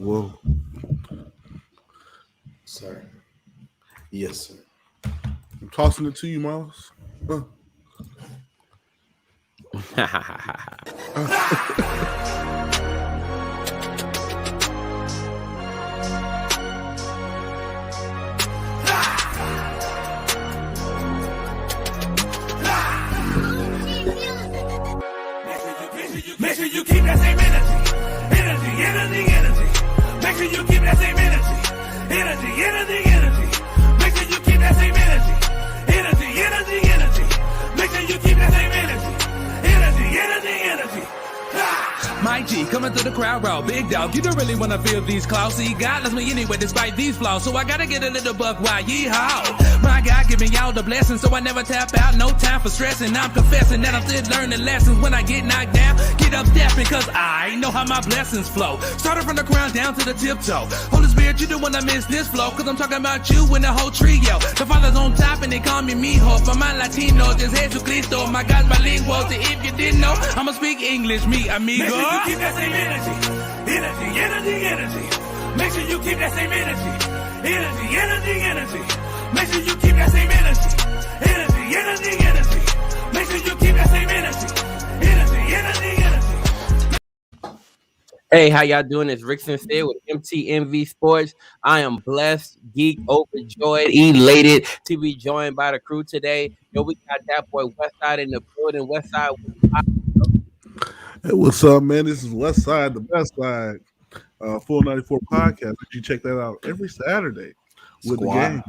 Whoa. Sir. Yes, sir. I'm tossing it to you, Miles. Make sure you keep that same energy. Make sure you keep that same energy. Make sure you keep that same energy. Make sure you keep that same energy. Mike G coming through the crowd raw, big dog. You don't really wanna feel these claws. See, God loves me anyway, despite these flaws. So I gotta get a little buck while yeehaw. My God giving y'all the blessings, so I never tap out. No time for stressing. I'm confessing that I'm still learning lessons. When I get knocked down, get up stepping, cause I know how my blessings flow. Started from the crown down to the tiptoe. Holy Spirit, you don't wanna miss this flow, cause I'm talking about you and the whole trio. The Father's on top and they call me mijo. For my Latino, just Jesucristo. My God's bilingual, so if you didn't know, I'ma speak English, me amigo. Make sure you keep that same energy. Make sure you keep that same energy. Make sure you keep that same energy. Make sure you keep that same energy. Hey, how y'all doing? It's Rick Sincere with MTMV Sports. I am blessed, geeked, overjoyed, elated to be joined by the crew today. Yo, we got that boy Westside in the building. Westside. Hey, what's up, man? This is West Side, the best side. Full 94 podcast. You check that out every Saturday with the game.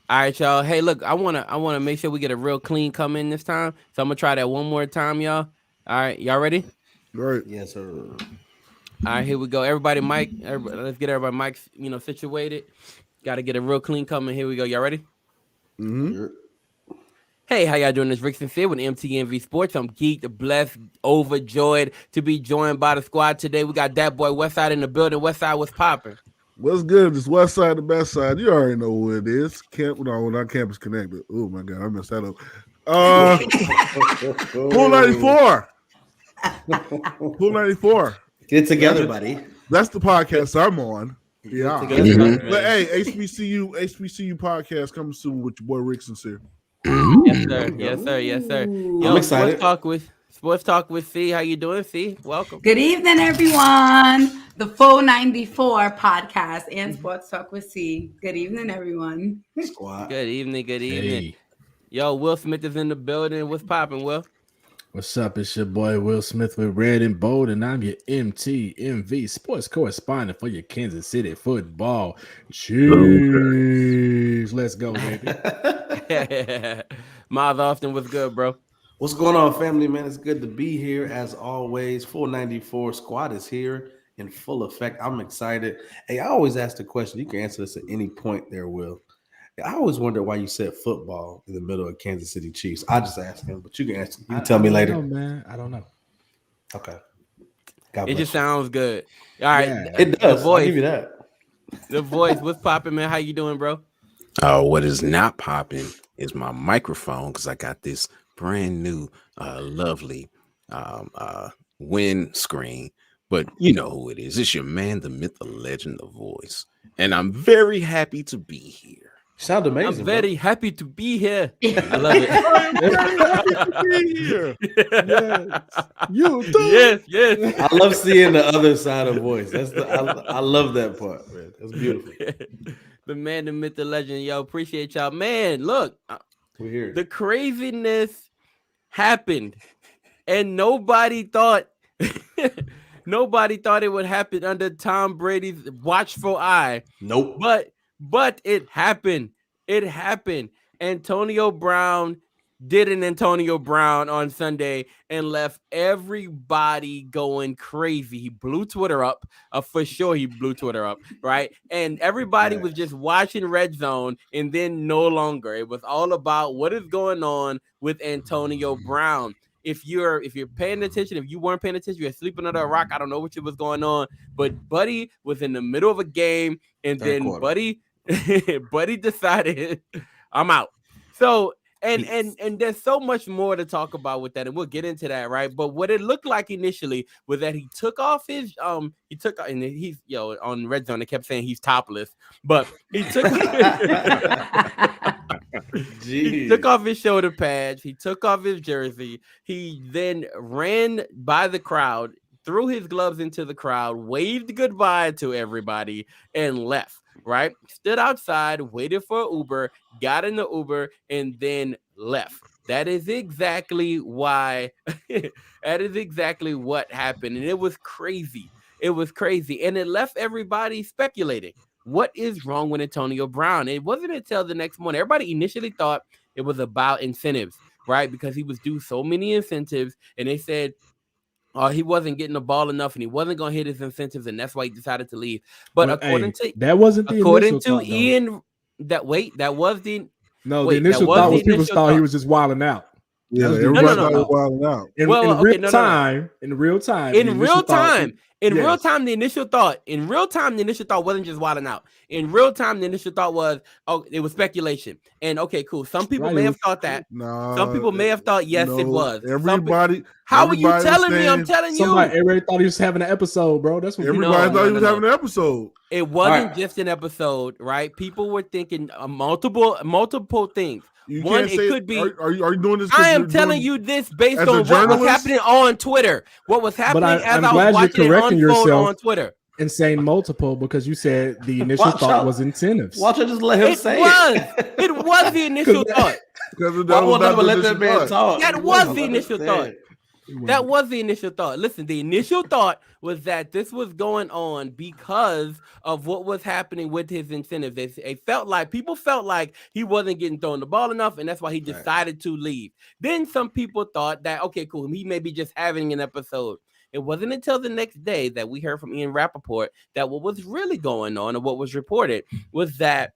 All right, y'all. Hey, look, I wanna make sure we get a real clean come in this time. So I'm gonna try that one more time, y'all. All right, y'all ready? Right. Yes, sir. All right, here we go. Everybody, let's get everybody mics, situated. Got to get a real clean come in. Here we go. Y'all ready? Mm-hmm. Sure. Hey, how y'all doing? This Rick Sincere with MTMV Sports. I'm geeked, blessed, overjoyed to be joined by the squad today. We got that boy Westside in the building. Westside, what's popping? What's good? This West Side, the best side. You already know who it is. Not Campus Connected. Oh my God, I messed that up. Pool 94. Pool 94. Get it together, buddy. That's the podcast I'm on. Yeah. Mm-hmm. But hey, HBCU podcast coming soon with your boy Rick Sincere. Yes, sir. Yo, I'm excited. Sports Talk with C. How you doing, C? Welcome. Good evening, everyone. The Full 94 podcast and Sports Talk with C. Good evening, everyone. Squad. Good evening. Hey. Yo, Will Smith is in the building. What's popping, Will? What's up? It's your boy Will Smith with Red and Bold, and I'm your MTMV sports correspondent for your Kansas City football. Cheers. Let's go, baby. Miles Austin, what's good, bro? What's going on, family, man? It's good to be here as always. Full 94 squad is here in full effect. I'm excited. Hey, I always ask the question. You can answer this at any point there, Will. I always wonder why you said football in the middle of Kansas City Chiefs. I just asked him, but you can answer. You can tell me later. Know, man. I don't know. Okay. It just sounds good. All right. Yeah, it does. The voice, I'll give you that. The voice. What's popping, man? How you doing, bro? What is not popping is my microphone because I got this brand new, lovely windscreen. But you know who it is. It's your man, the myth, the legend, the voice. And I'm very happy to be here. Sound amazing. I'm very happy to be here. I love it. Yes. I love seeing the other side of voice. I love that part, man. That's beautiful. The man, the myth, the legend. Yo, appreciate y'all. Man, look. We're here. The craziness happened. And nobody thought it would happen under Tom Brady's watchful eye. Nope. But it happened. It happened. Antonio Brown did an Antonio Brown on Sunday and left everybody going crazy. He blew Twitter up. For sure, he blew Twitter up, right? And everybody was just watching Red Zone, and then no longer. It was all about what is going on with Antonio Brown. If you're paying attention, if you weren't paying attention, you're sleeping under a rock. I don't know what was going on, but Buddy was in the middle of a game, and then Buddy decided I'm out. So And there's so much more to talk about with that, and we'll get into that, right? But what it looked like initially was that he took off his and he's on Red Zone they kept saying he's topless, but he took he took off his shoulder pads, he took off his jersey, he then ran by the crowd, threw his gloves into the crowd, waved goodbye to everybody, and left. Right, stood outside, waited for an Uber, got in the Uber, and then left. That is exactly why. That is exactly what happened, and it was crazy. It was crazy, and it left everybody speculating. What is wrong with Antonio Brown? It wasn't until the next morning. Everybody initially thought it was about incentives, right? Because he was due so many incentives, and they said he wasn't getting the ball enough, and he wasn't going to hit his incentives, and that's why he decided to leave. But according to that wasn't the according initial to thought, Ian, that was the the initial thought was people thought he was just wilding out. Yeah, everybody thought he was wilding out. In real time, the initial thought wasn't just wilding out. In real time, the initial thought was, it was speculation. And okay, cool. Some people may have thought that. Some people may have thought, yes, it was. Everybody. How are you telling me? I'm telling you. Everybody thought he was having an episode, bro. That's what everybody thought he was having an episode. It wasn't just an episode, right? People were thinking multiple things. One, it could be. Are you doing this? I am telling you this based on what was happening on Twitter. What was happening as I was watching it unfold on Twitter. And saying multiple because you said the initial thought was incentives. Watch her just let him say it. It was the initial thought. Why won't never let that man talk? That was the initial thought. That was the initial thought. Listen, the initial thought was that this was going on because of what was happening with his incentives. People felt like he wasn't getting thrown the ball enough, and that's why he decided to leave. Then some people thought that, okay, cool, he may be just having an episode. It wasn't until the next day that we heard from Ian Rappaport that what was really going on, and what was reported, was that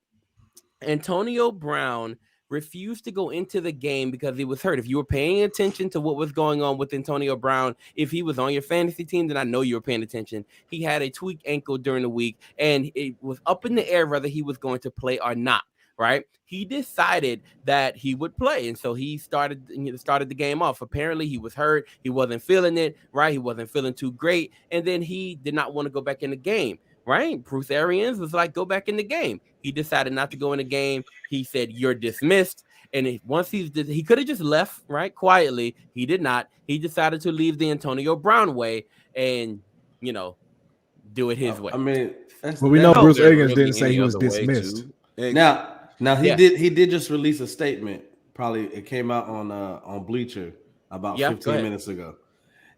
Antonio Brown refused to go into the game because he was hurt. If you were paying attention to what was going on with Antonio Brown, if he was on your fantasy team, then I know you were paying attention. He had a tweaked ankle during the week, and it was up in the air whether he was going to play or not. Right? He decided that he would play, and so he started the game off. Apparently, he was hurt. He wasn't feeling it. Right? He wasn't feeling too great, and then he did not want to go back in the game. Right? Bruce Arians was like, go back in the game. He decided not to go in the game. He said, you're dismissed. And he could have just left, right, quietly. He did not. He decided to leave the Antonio Brown way and, do it his way. I mean, we know Bruce Arians didn't say he was dismissed. Now he did just release a statement. Probably it came out on Bleacher about 15 minutes ago.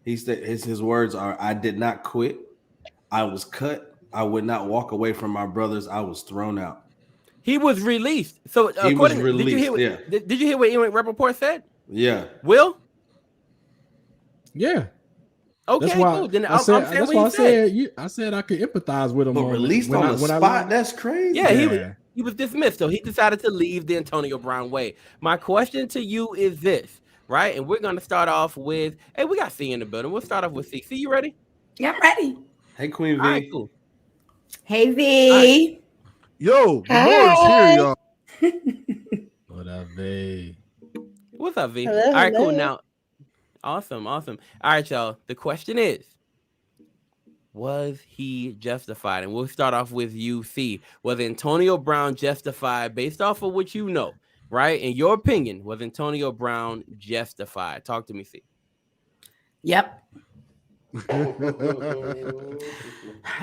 He said his words are, I did not quit. I was cut. I would not walk away from my brothers. I was thrown out. He was released. So he was released. Did you hear what Ian Rappaport said? Yeah. Will? Yeah. Okay. That's why, cool. Then I said I could empathize with him. But released on the spot. That's crazy. Yeah, he was dismissed. So he decided to leave the Antonio Brown way. My question to you is this, right? And we're gonna start off with. Hey, we got C in the building. We'll start off with C. C, you ready? Yeah, I'm ready. Hey, Queen V. All right, cool. Hey, V. Right. Yo, the boys here, y'all. What up, V? What's up, V? Hello, all right, hello. cool. Now, awesome. All right, y'all. The question is, was he justified? And we'll start off with you, C. Was Antonio Brown justified based off of what you know, right? In your opinion, was Antonio Brown justified? Talk to me, C. Yep.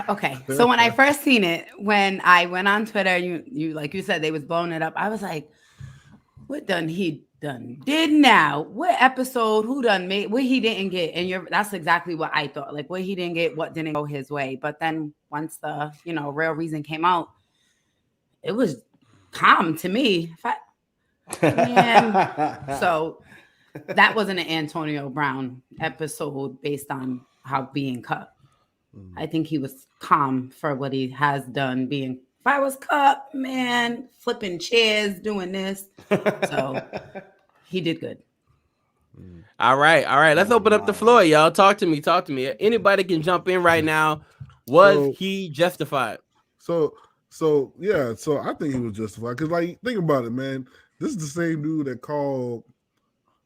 Okay, so when I first seen it, when I went on Twitter, you like you said, they was blowing it up. I was like, what did now? What episode? Who done made what he didn't get? And that's exactly what I thought. Like what he didn't get, what didn't go his way. But then once the real reason came out, it was calm to me. So that wasn't an Antonio Brown episode based on how being cut. I think he was calm for what he has done. If I was cut, man, flipping chairs, doing this. So he did good. All right. Let's open up the floor, y'all. Talk to me. Anybody can jump in right now. Was he justified? So I think he was justified because, like, think about it, man. this is the same dude that called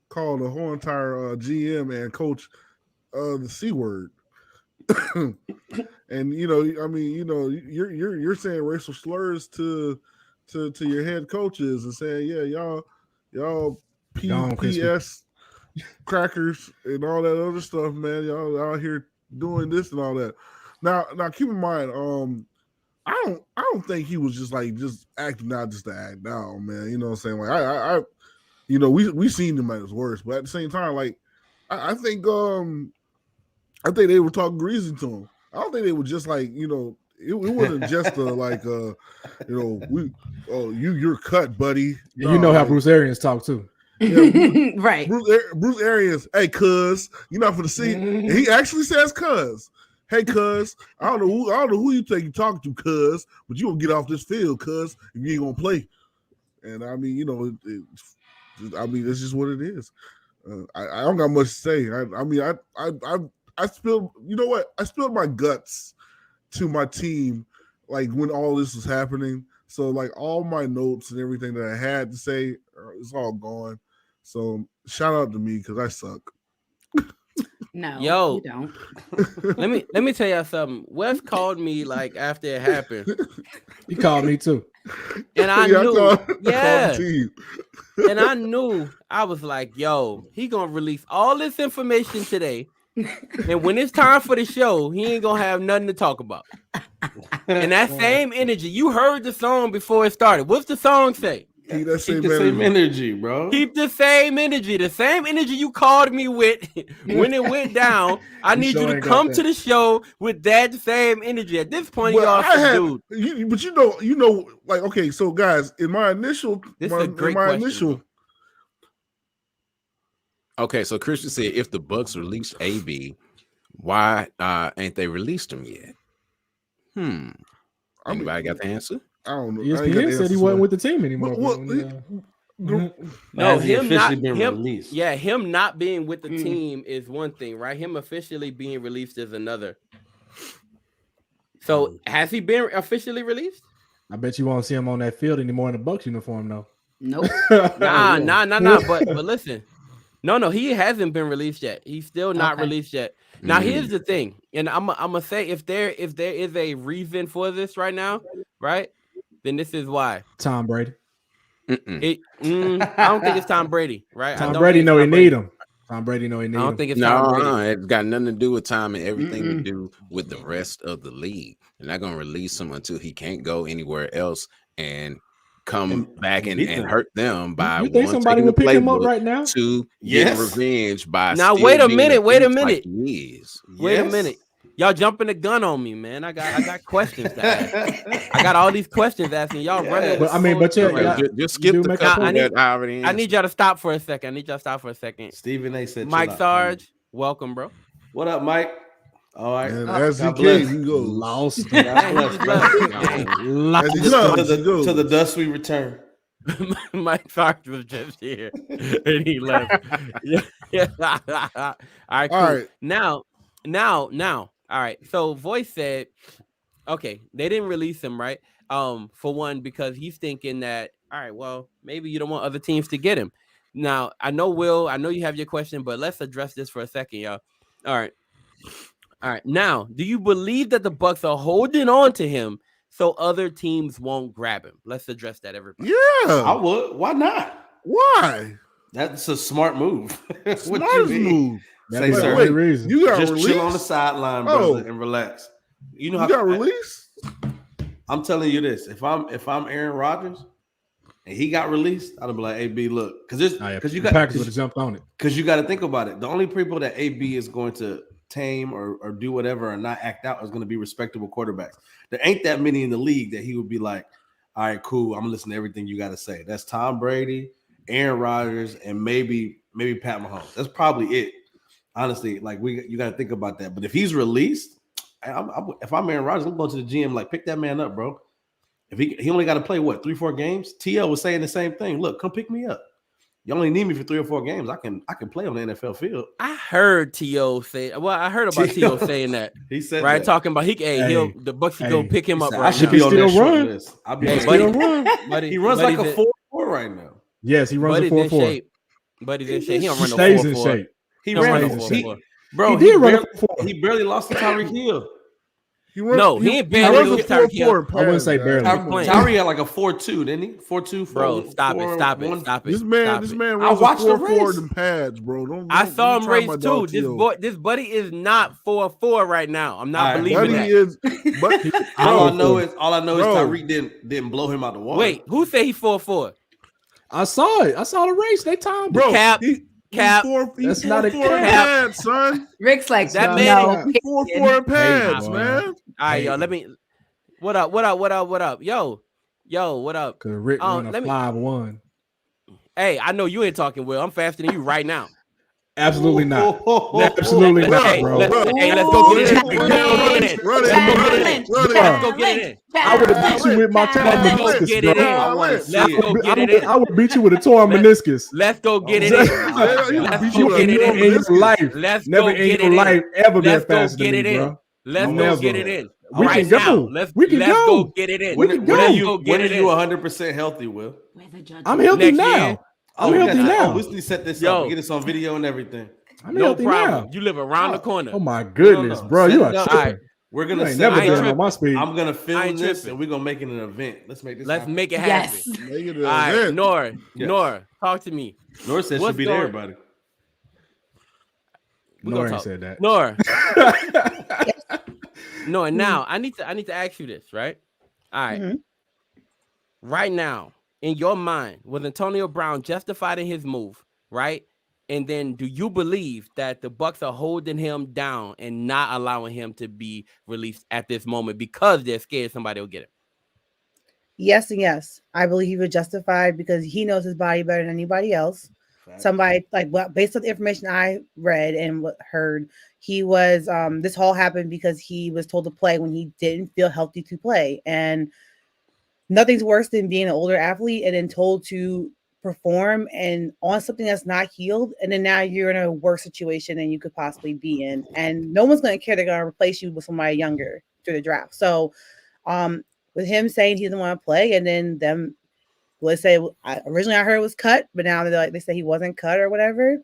the whole entire GM and coach the C word. And you're saying racial slurs to your head coaches and saying, yeah, y'all PS crackers and all that other stuff, man. Y'all out here doing this and all that. Now keep in mind, I don't think he was just acting out just to act out, man. You know what I'm saying? Like we seen him at his worst, but at the same time, like I think they were talking greasy to him. I don't think they were just it wasn't just you're cut, buddy. No, you know how Bruce Arians talk too. Yeah, right. Bruce Arians, hey, cuz, you're not for the see. And he actually says, cuz, hey, cuz, I don't know who you think you talking to, cuz, but you gonna get off this field, cuz, if you ain't gonna play. And I mean, it's just what it is. I don't got much to say. I spilled, you know what? I spilled my guts to my team, like when all this was happening. So like all my notes and everything that I had to say, it's all gone. So shout out to me because I suck. No, yo, you don't. let me tell y'all something. Wes called me like after it happened. He called me too, and I knew, and I knew. I was like, yo, he gonna release all this information today. And when it's time for the show, he ain't gonna have nothing to talk about. And that same energy, you heard the song before it started. What's the song say? Keep the same energy, bro. Keep the same energy. The same energy you called me with when it went down. I need you to come to the show with that same energy. At this point, y'all subdued. But you know, like, okay, so guys, in my initial, Okay, so Christian said if the Bucks released AB, why ain't they released him yet? Anybody got the answer? I don't know. ESPN said he wasn't with the team anymore. No, him not being with the team is one thing, right? Him officially being released is another. So has he been officially released? I bet you won't see him on that field anymore in the Bucks uniform, though. Nope. Nah. But listen. No, he hasn't been released yet. He's still not released yet. Now, here's the thing, and I'm gonna say if there is a reason for this right now, right? Then this is why. Tom Brady. I don't think it's Tom Brady, right? Tom Brady know he need him. Tom Brady know he need him. I don't think it's Tom Brady. No, it's got nothing to do with Tom and everything to do with the rest of the league. They're not gonna release him until he can't go anywhere else and come back and hurt them by you think somebody will pick him up right now to get revenge by now wait a minute like wait a minute, y'all jumping the gun on me, man. I got questions to ask. I got all these questions asking y'all running. But just skip the couple that I already I need y'all to stop for a second. Stephen A said Mike Sarge, welcome, bro. What up, Mike? All right. And as he came, he goes. Lost. To the dust we return. Mike Sarge was just here and he left. All right, cool. All right. Now. All right. So Voice said, okay, they didn't release him, right? For one, because he's thinking that, all right, well, maybe you don't want other teams to get him. Now, I know you have your question, but let's address this for a second, y'all. All right. Now, do you believe that the Bucks are holding on to him so other teams won't grab him? Let's address that, everybody. Yeah, I would. Why not? Why? That's a smart move. Smart move. Say, sir, reason. You got just released? Chill on the sideline, brother, and relax. You know how got released? I'm telling you this: if I'm Aaron Rodgers and he got released, I'd be like, "AB, look, because you got Packers would have jumped on it. Because you got to think about it. The only people that AB is going to tame or do whatever and not act out is going to be respectable quarterbacks. There ain't that many in the league that he would be like, all right, cool, I'm listening to everything you got to say. That's Tom Brady, Aaron Rodgers, and maybe Pat Mahomes. That's probably it. Honestly, like you got to think about that. But if he's released, if I'm Aaron Rodgers, I'm going to the GM like, pick that man up, bro. If he only got to play 3-4 games, TL was saying the same thing. Look, come pick me up. You only need me for 3 or 4 games. I can play on the NFL field. I heard T.O. say. Well, I heard about T.O. saying that. He said right, that. talking about the Bucks should go pick him up. I should be on that short list. He runs like a 4-4 right now. Yes, he runs Buddy's a in 4.4. shape. Buddy's in shape. He don't He run no stays in 4.4. shape. He Don't ran run a no He- 4.4. bro. He did run a barely, 4.4. he barely lost to Tyreek Hill. No, he ain't barely runs a lose Tyreek Hill. 4.4 I wouldn't say pass, barely. guys. playing. Tyree had like a 4.2, didn't he? 4.2, Bro, stop it. Stop it. This man Stop it. runs a watched the 4.4 race. in pads, bro. Don't I saw him try race my too. dog This T.O. this buddy is not 4.4 right now. I'm not All right, believing Buddy that. is, but All I know is Bro. Tyreek didn't blow him out the water. Wait, who say he's 4.4? I saw it. I saw the race. They timed it. bro, Cap, he's Cap. That's not a 4.4 in cap. pads, son. Rick's like That Nah, man- He's 4.4 in pads, boy. man. All right, yo, let me. What up? What up? Yo, what up? Cause Rick Oh, run a let me- 5.1. Hey, I know you ain't talking, Will. I'm faster than you right now. Absolutely not. Oh, Absolutely Let's- not, hey, bro. let's go get it in. Run it, Let's go get it in. I would have beat you with my torn Let's go meniscus, get bro. it in. I want to see Let's it. go get it in. I would beat you with a torn meniscus. Let's go get it Oh, in. yeah. Let's beat go you with get a it torn in. in your life. Let's Never go in get your it life in. ever been Let's go faster get than it me, in. bro. Let's go Never. get it in. We Right can go. now. Let's We can let's go. go get it in. When, can when go. are you, Go get when are it you in. 100% healthy, Will? I'm healthy Next now. year. I'm we healthy got to- now. we need to set this Yo. up. Get this on video and everything. I'm No healthy problem. now. You live around the corner. Oh my goodness, No. bro. Set You it are up. tripping. All right. We're You gonna ain't set never I ain't been tripping. on my speed. I'm gonna I film ain't this tripping. and we're gonna make it an event. Let's make this. Let's happen. make it happen. Yes. Make it All right, event. Nora, Yes. Nora, talk to me. Nora said What's should be going- there, everybody. We Nora gonna ain't talk. said that. Nora, Nora. Now I need to ask you this, right? All right. Mhm. Right now, in your mind, was Antonio Brown justified in his move, right? And then, do you believe that the Bucks are holding him down and not allowing him to be released at this moment because they're scared somebody will get him? Yes and yes. I believe he was justified because he knows his body better than anybody else. Somebody based on the information I read and heard, he was this all happened because he was told to play when he didn't feel healthy to play. And nothing's worse than being an older athlete and then told to perform and on something that's not healed, and then now you're in a worse situation than you could possibly be in, and no one's going to care. They're going to replace you with somebody younger through the draft. So with him saying he doesn't want to play, and then them let's say originally I heard it was cut, but now they say he wasn't cut or whatever.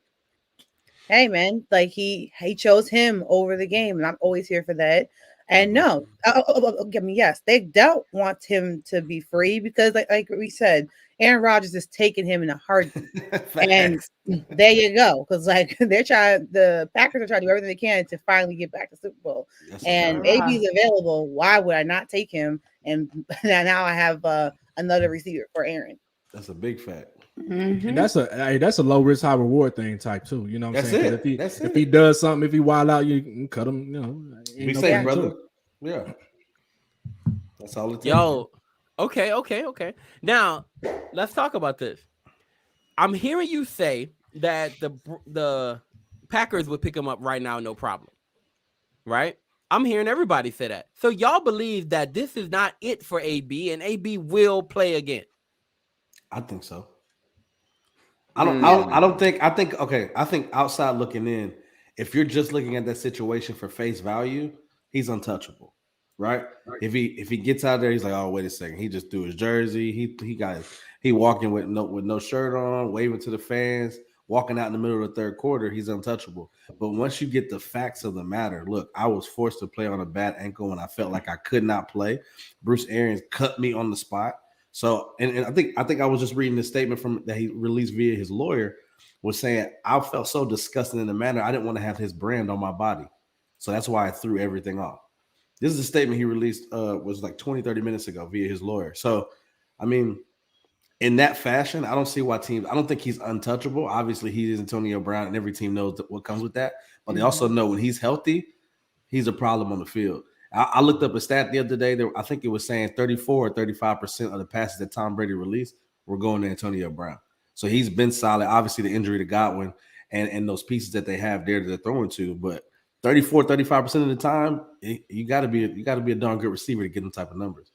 Hey man, like he chose him over the game, and I'm always here for that. And no, yes, they don't want him to be free because, like we said, Aaron Rodgers is taking him in a heartbeat. And there you go, because like the Packers are trying to do everything they can to finally get back to Super Bowl. And AB is available. Why would I not take him? And now I have another receiver for Aaron. That's a big fact. Mm-hmm. And that's a low risk, high reward thing type too. You know what I'm That's saying? 'Cause it. If he does something, if he wild out, you can cut him. You know, ain't Be no safe, problem to brother. it. Yeah. That's all it takes. Yo, okay. Now let's talk about this. I'm hearing you say that the Packers would pick him up right now, no problem. Right? I'm hearing everybody say that. So y'all believe that this is not it for AB, and AB will play again. I think so. I think outside looking in, if you're just looking at that situation for face value, he's untouchable, right? If he gets out there, he's like, oh, wait a second, he just threw his jersey. He walking with no shirt on, waving to the fans, walking out in the middle of the third quarter, he's untouchable. But once you get the facts of the matter, look, I was forced to play on a bad ankle when I felt like I could not play. Bruce Arians cut me on the spot. So, and I think I was just reading the statement that he released via his lawyer, was saying I felt so disgusted in the manner I didn't want to have his brand on my body. So that's why I threw everything off. This is a statement he released was like 20-30 minutes ago via his lawyer. So, I mean, in that fashion, I don't see why teams, I don't think he's untouchable. Obviously, he is Antonio Brown, and every team knows what comes with that. But they also know when he's healthy, he's a problem on the field. I looked up a stat the other day. I think it was saying 34 or 35% of the passes that Tom Brady released were going to Antonio Brown. So he's been solid. Obviously, the injury to Godwin and those pieces that they have there that they're throwing to. But 34, 35% of the time, you got to be a darn good receiver to get them type of numbers.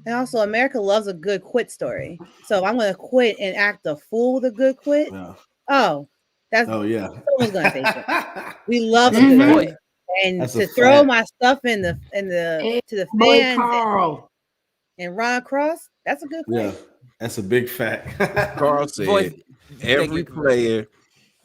And also, America loves a good quit story. So if I'm going to quit and act a fool with a good quit, Yeah. That's yeah. Someone's going to say it. We love a good quit. And That's to a throw fact. my stuff to the Boy, fans Carl. and Ron Cross, that's a good quit. Yeah. That's a big fact. Carl said Voice, every player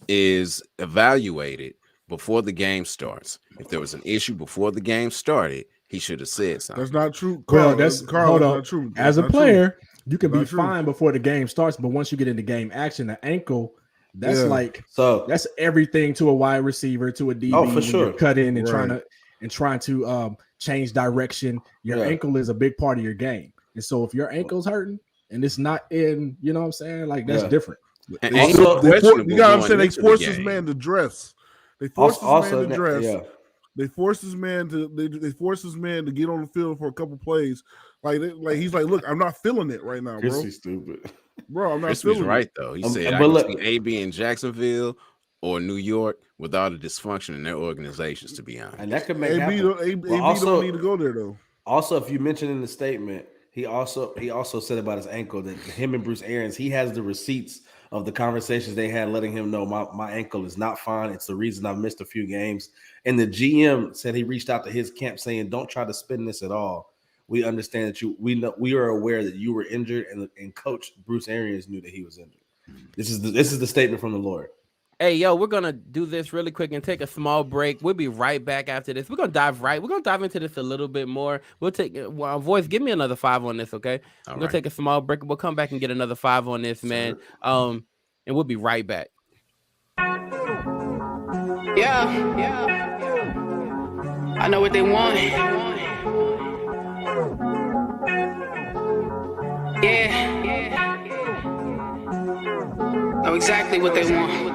is evaluated before the game starts. If there was an issue before the game started, he should have said something. That's not true. Carl, Well, that's Carl, hold that's on. not true. As a That's not player, you can be Not true. fine before the game starts, but once you get into game action, the ankle, that's Yeah. like So that's everything to a wide receiver, to a DB. Oh, for when sure. you're cut in and Right. trying to change direction. Your Yeah. ankle is a big part of your game, and so if your ankle's hurting and it's not in, you know what I'm saying, like that's Yeah. different. And They also for- they for- questionable you got what I'm going saying? They into the forced this game. man to dress. They forced this also, man to dress. yeah. They forced this man to. They forced this man to get on the field for a couple plays. Like he's like, look, I'm not feeling it right now, bro. Chrissy's stupid. Bro, I'm not Chris was feeling right though. He said, but "I can look- see AB in Jacksonville or New York with all the dysfunction in their organizations." To be honest, And that could it. make AB, happen. AB also- don't need to go there though. Also, if you mentioned in the statement, he also said about his ankle that him and Bruce Arians, he has the receipts of the conversations they had, letting him know my ankle is not fine. It's the reason I've missed a few games. And the GM said he reached out to his camp saying, "Don't try to spin this at all. We understand that we are aware that you were injured, and Coach Bruce Arians knew that he was injured." This is the statement from the Lord. Hey, yo, we're gonna do this really quick and take a small break. We'll be right back after this. We're gonna dive into this a little bit more. We'll take Voice, give me another 5 on this, okay? We're gonna take a small break. We'll come back and get another 5 on this, man. And we'll be right back. Yeah. I know what they want. Yeah. Know exactly what they want.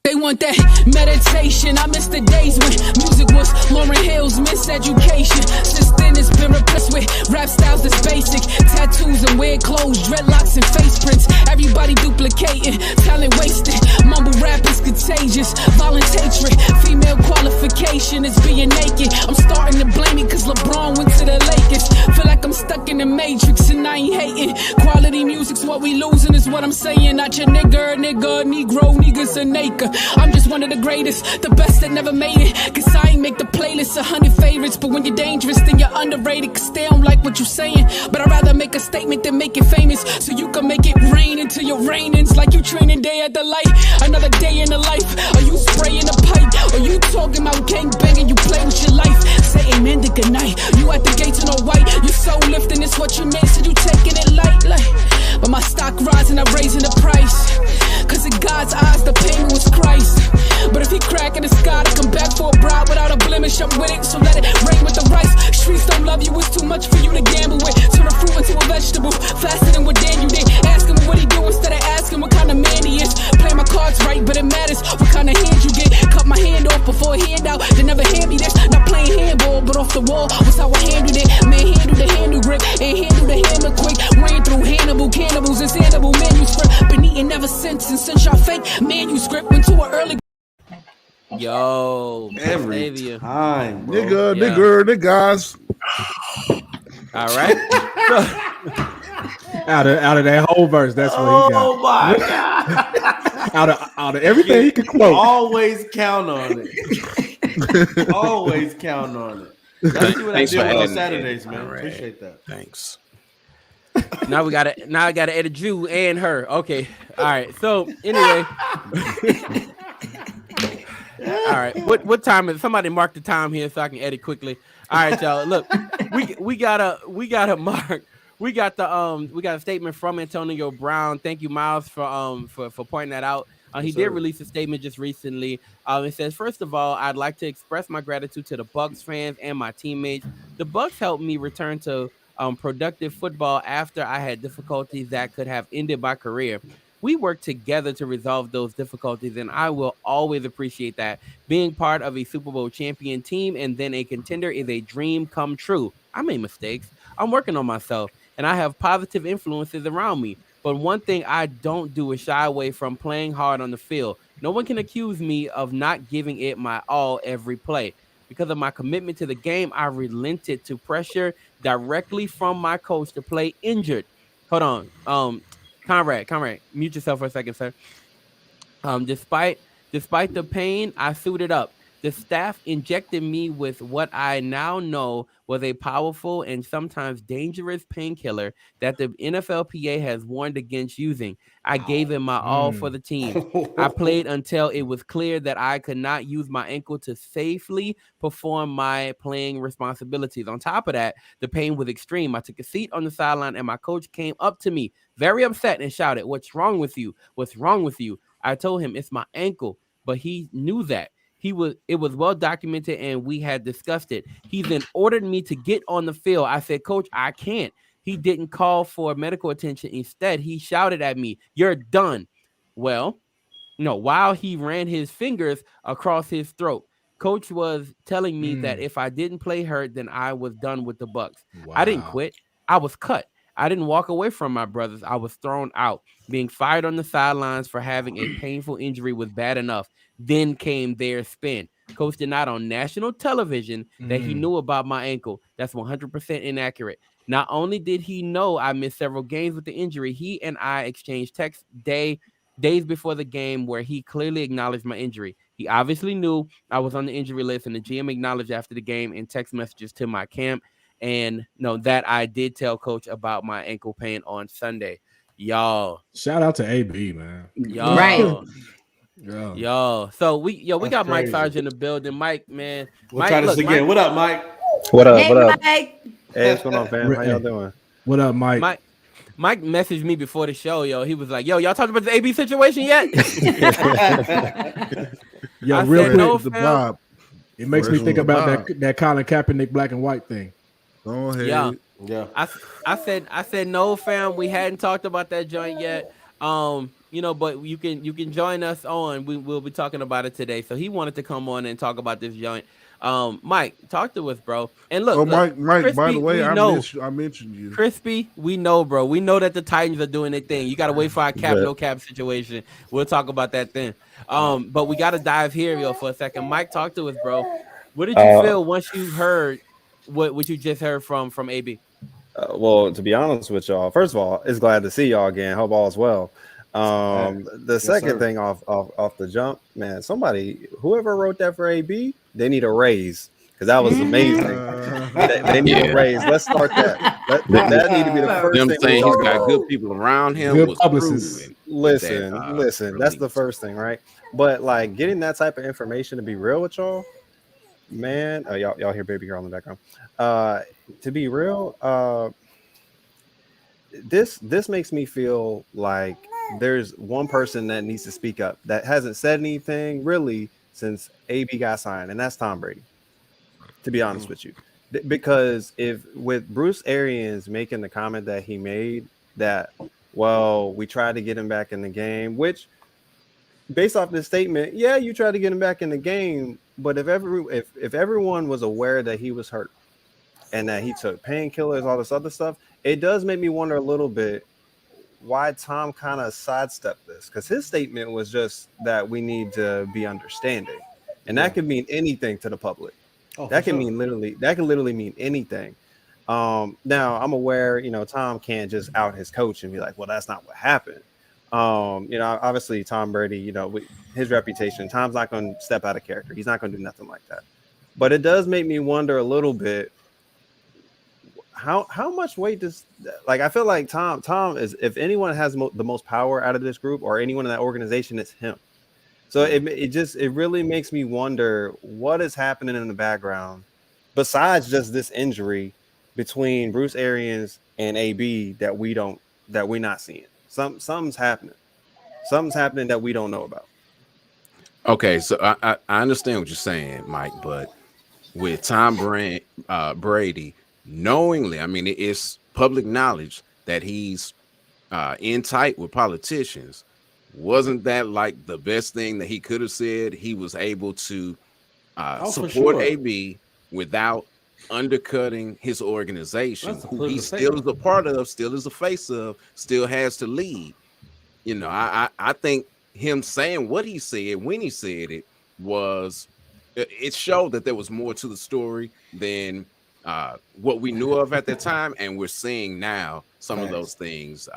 They want that meditation. I miss the days when music was Lauryn Hill's miseducation. Since then it's been replaced with rap styles that's basic. Tattoos and weird clothes, dreadlocks and face prints. Everybody duplicating, talent wasted. Mumble rap is contagious. Violent hatred, female qualification is being naked. I'm starting to blame it cause LeBron went to the Lakers. Feel like I'm stuck in the Matrix and I ain't hating. Quality music's what we losing is what I'm saying. Not your nigga, negro, niggas a naked. I'm just one of the greatest, the best that never made it. Cause I ain't make the playlist 100 favorites. But when you're dangerous, then you're underrated. Cause they don't like what you're saying. But I'd rather make a statement than make it famous. So you can make it rain until your rain ends. Like you training day at the light. Another day in the life. Are you spraying a pipe? Are you talking about gang banging? You play with your life. Say amen to good night. You at the gates in all white. You so lifting, it's what you made. So you taking it light. But my stock rising, I'm raising the price. Cause in God's eyes, the payment was Christ. But if he crack in the sky to come back for a bride without a blemish, I'm with it, so let it rain with the rice. Streets don't love you, it's too much for you to gamble with. Turn a fruit into a vegetable, faster than what Daniel did. Ask him what he do instead of asking what kind of man he is. Play my cards right, but it matters what kind of hand you get. Cut my hand off before a handout, they never hand me this. Not playing handball, but off the wall was how I handled it. Man, handle the handle grip, and handle the hammer quick. Rain through Hannibal, cannibals, and Hannibal manuscript. Been eating ever since, and since y'all fake manuscript went to an early. Yo, Every Xavier. time, bro. Niggas. All right. Out of that whole verse, that's what he got. Oh my God. out of everything he could quote. Always count on it. Always count on it. That's what I Thanks do for on adding Saturdays, that. man. All right. Appreciate that. Thanks. Now I gotta edit you and her. Okay. All right. So anyway. All right. What time is somebody mark the time here so I can edit quickly. All right, y'all. Look, we got a mark. We got a statement from Antonio Brown. Thank you, Miles, for pointing that out. He did release a statement just recently. It says, first of all, I'd like to express my gratitude to the Bucs fans and my teammates. The Bucs helped me return to productive football after I had difficulties that could have ended my career. We worked together to resolve those difficulties, and I will always appreciate that. Being part of a Super Bowl champion team and then a contender is a dream come true. I made mistakes. I'm working on myself, and I have positive influences around me. But one thing I don't do is shy away from playing hard on the field. No one can accuse me of not giving it my all every play. Because of my commitment to the game, I relented to pressure directly from my coach to play injured. Hold on. Conrad, mute yourself for a second, sir. Despite the pain, I suited up. The staff injected me with what I now know was a powerful and sometimes dangerous painkiller that the NFLPA has warned against using. I gave it my all for the team. I played until it was clear that I could not use my ankle to safely perform my playing responsibilities. On top of that, the pain was extreme. I took a seat on the sideline and my coach came up to me very upset and shouted, "What's wrong with you? What's wrong with you?" I told him it's my ankle, but he knew that. It was well documented and we had discussed it. He then ordered me to get on the field. I said, "Coach, I can't." He didn't call for medical attention. Instead, he shouted at me, "You're done." Well, no, while he ran his fingers across his throat, Coach was telling me that if I didn't play hurt, then I was done with the Bucks. Wow. I didn't quit. I was cut. I didn't walk away from my brothers. I was thrown out. Being fired on the sidelines for having a painful injury was bad enough. Then came their spin. Coach denied on national television that he knew about my ankle. That's 100% inaccurate. Not only did he know I missed several games with the injury, he and I exchanged texts days before the game where he clearly acknowledged my injury. He obviously knew I was on the injury list, and the GM acknowledged after the game in text messages to my camp. And no, that I did tell Coach about my ankle pain on Sunday. Y'all. Shout out to AB, man. Y'all. Right. Yeah. Y'all. So we That's got Mike crazy. Sarge in the building. Mike, man. We'll Mike, try this look, again. Mike, What up, Mike? What up? Hey, What up? Mike. Hey, what's going on, fam? How y'all doing? What up, Mike? Mike messaged me before the show, yo. He was like, "Yo, y'all talked about the AB situation yet?" Yeah, I real said, quick. "No, the fam." Bob. It makes me Fresh think on the about Bob. that Colin Kaepernick black and white thing. Go ahead. Yeah. I said no, fam. We hadn't talked about that joint yet. But you can join us on. We'll be talking about it today. So he wanted to come on and talk about this joint. Mike, talk to us, bro. And look, Mike. Crispy, By the way, we I know. mentioned you. Crispy, we know, bro. We know that the Titans are doing their thing. You got to wait for our cap, Bet. no cap situation. We'll talk about that then. But we got to dive here, yo, for a second. Mike, talk to us, bro. What did you feel once you heard what you just heard from AB? Well, to be honest with y'all, first of all, it's glad to see y'all again. Hope all is well. The second sir. thing off the jump, man, whoever wrote that for AB, they need a raise because that was amazing. They need a raise. Let's start that. That need to be the first Them thing. saying he's got good people around him. Good was publicists. proven Listen, that, that's the first thing, right? But like getting that type of information, to be real with y'all, man, y'all hear baby girl in the background. To be real, this makes me feel like there's one person that needs to speak up that hasn't said anything really since AB got signed, and that's Tom Brady. To be honest with you, because if with Bruce Arians making the comment that he made that, well, we tried to get him back in the game, which based off this statement, yeah, you tried to get him back in the game, but if everyone was aware that he was hurt and that he took painkillers, all this other stuff, it does make me wonder a little bit why Tom kind of sidestepped this, because his statement was just that we need to be understanding, and that could mean anything to the public. That can literally mean anything. Now I'm aware, Tom can't just out his coach and be like, well, that's not what happened. Obviously Tom Brady, his reputation, Tom's not going to step out of character. He's not going to do nothing like that. But it does make me wonder a little bit, how much weight does, like, I feel like Tom is, if anyone has the most power out of this group or anyone in that organization, it's him. So it really makes me wonder what is happening in the background besides just this injury between Bruce Arians and AB that we're not seeing. Something's happening that we don't know about. Okay, so I understand what you're saying, Mike, but with Tom Brady, knowingly, I mean, it's public knowledge that he's in tight with politicians. Wasn't that like the best thing that he could have said? He was able to support AB without undercutting his organization, who he still is a part of, still is a face of, still has to lead. I think him saying what he said when he said it showed that there was more to the story than what we knew of at that time, and we're seeing now some of those things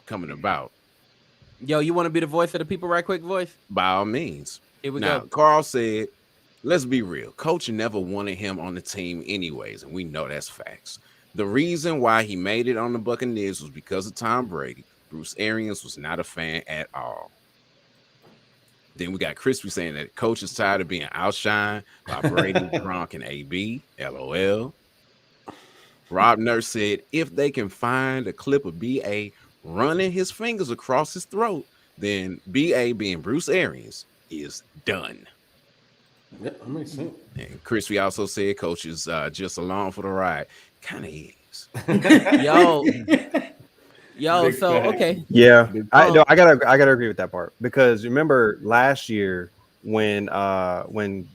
coming about. Yo, you want to be the voice of the people right quick, voice? By all means. Here we Now, go. Carl said let's be real. Coach never wanted him on the team anyways, and we know that's facts. The reason why he made it on the Buccaneers was because of Tom Brady. Bruce Arians was not a fan at all. Then we got Crispy saying that Coach is tired of being outshined by Brady, Gronk, and AB. LOL. Rob Nurse said if they can find a clip of BA running his fingers across his throat, then BA, being Bruce Arians, is done. Yeah, that makes sense. And Crispy also said Coach is just along for the ride. Kind of is. Yo, so okay. Yeah, I gotta agree with that part, because remember last year when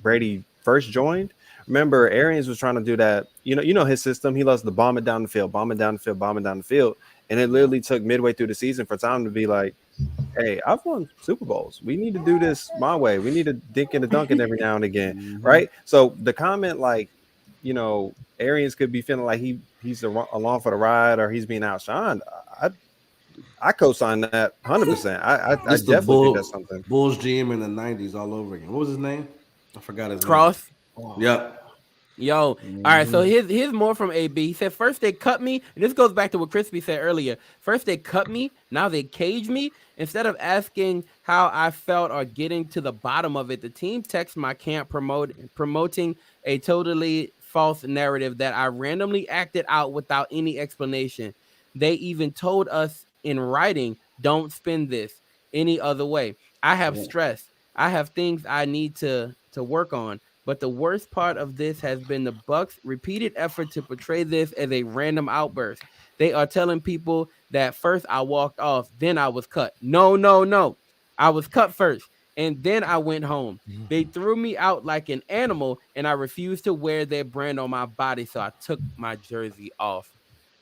Brady first joined, remember Arians was trying to do that. You know his system. He loves to bomb it down the field, and it literally took midway through the season for Tom to be like, "Hey, I've won Super Bowls. We need to do this my way. We need to dink and a dunk it every now and again, right?" So the comment, like, Arians could be feeling like he's along for the ride or he's being outshined. I co-sign that 100%. I definitely think that's something. Bulls GM in the 90s all over again. What was his name? I forgot his Cross. name. Yep. Yo, all right. So here's more from AB. He said, first they cut me, and this goes back to what Crispy said earlier. First they cut me, now they cage me. Instead of asking how I felt or getting to the bottom of it, the team texted my camp promoting a totally false narrative that I randomly acted out without any explanation. They even told us in writing, don't spin this any other way. I have stress. I have things I need to work on. But the worst part of this has been the Bucs' repeated effort to portray this as a random outburst. They are telling people that first I walked off, then I was cut. No. I was cut first, and then I went home. They threw me out like an animal, and I refused to wear their brand on my body, so I took my jersey off.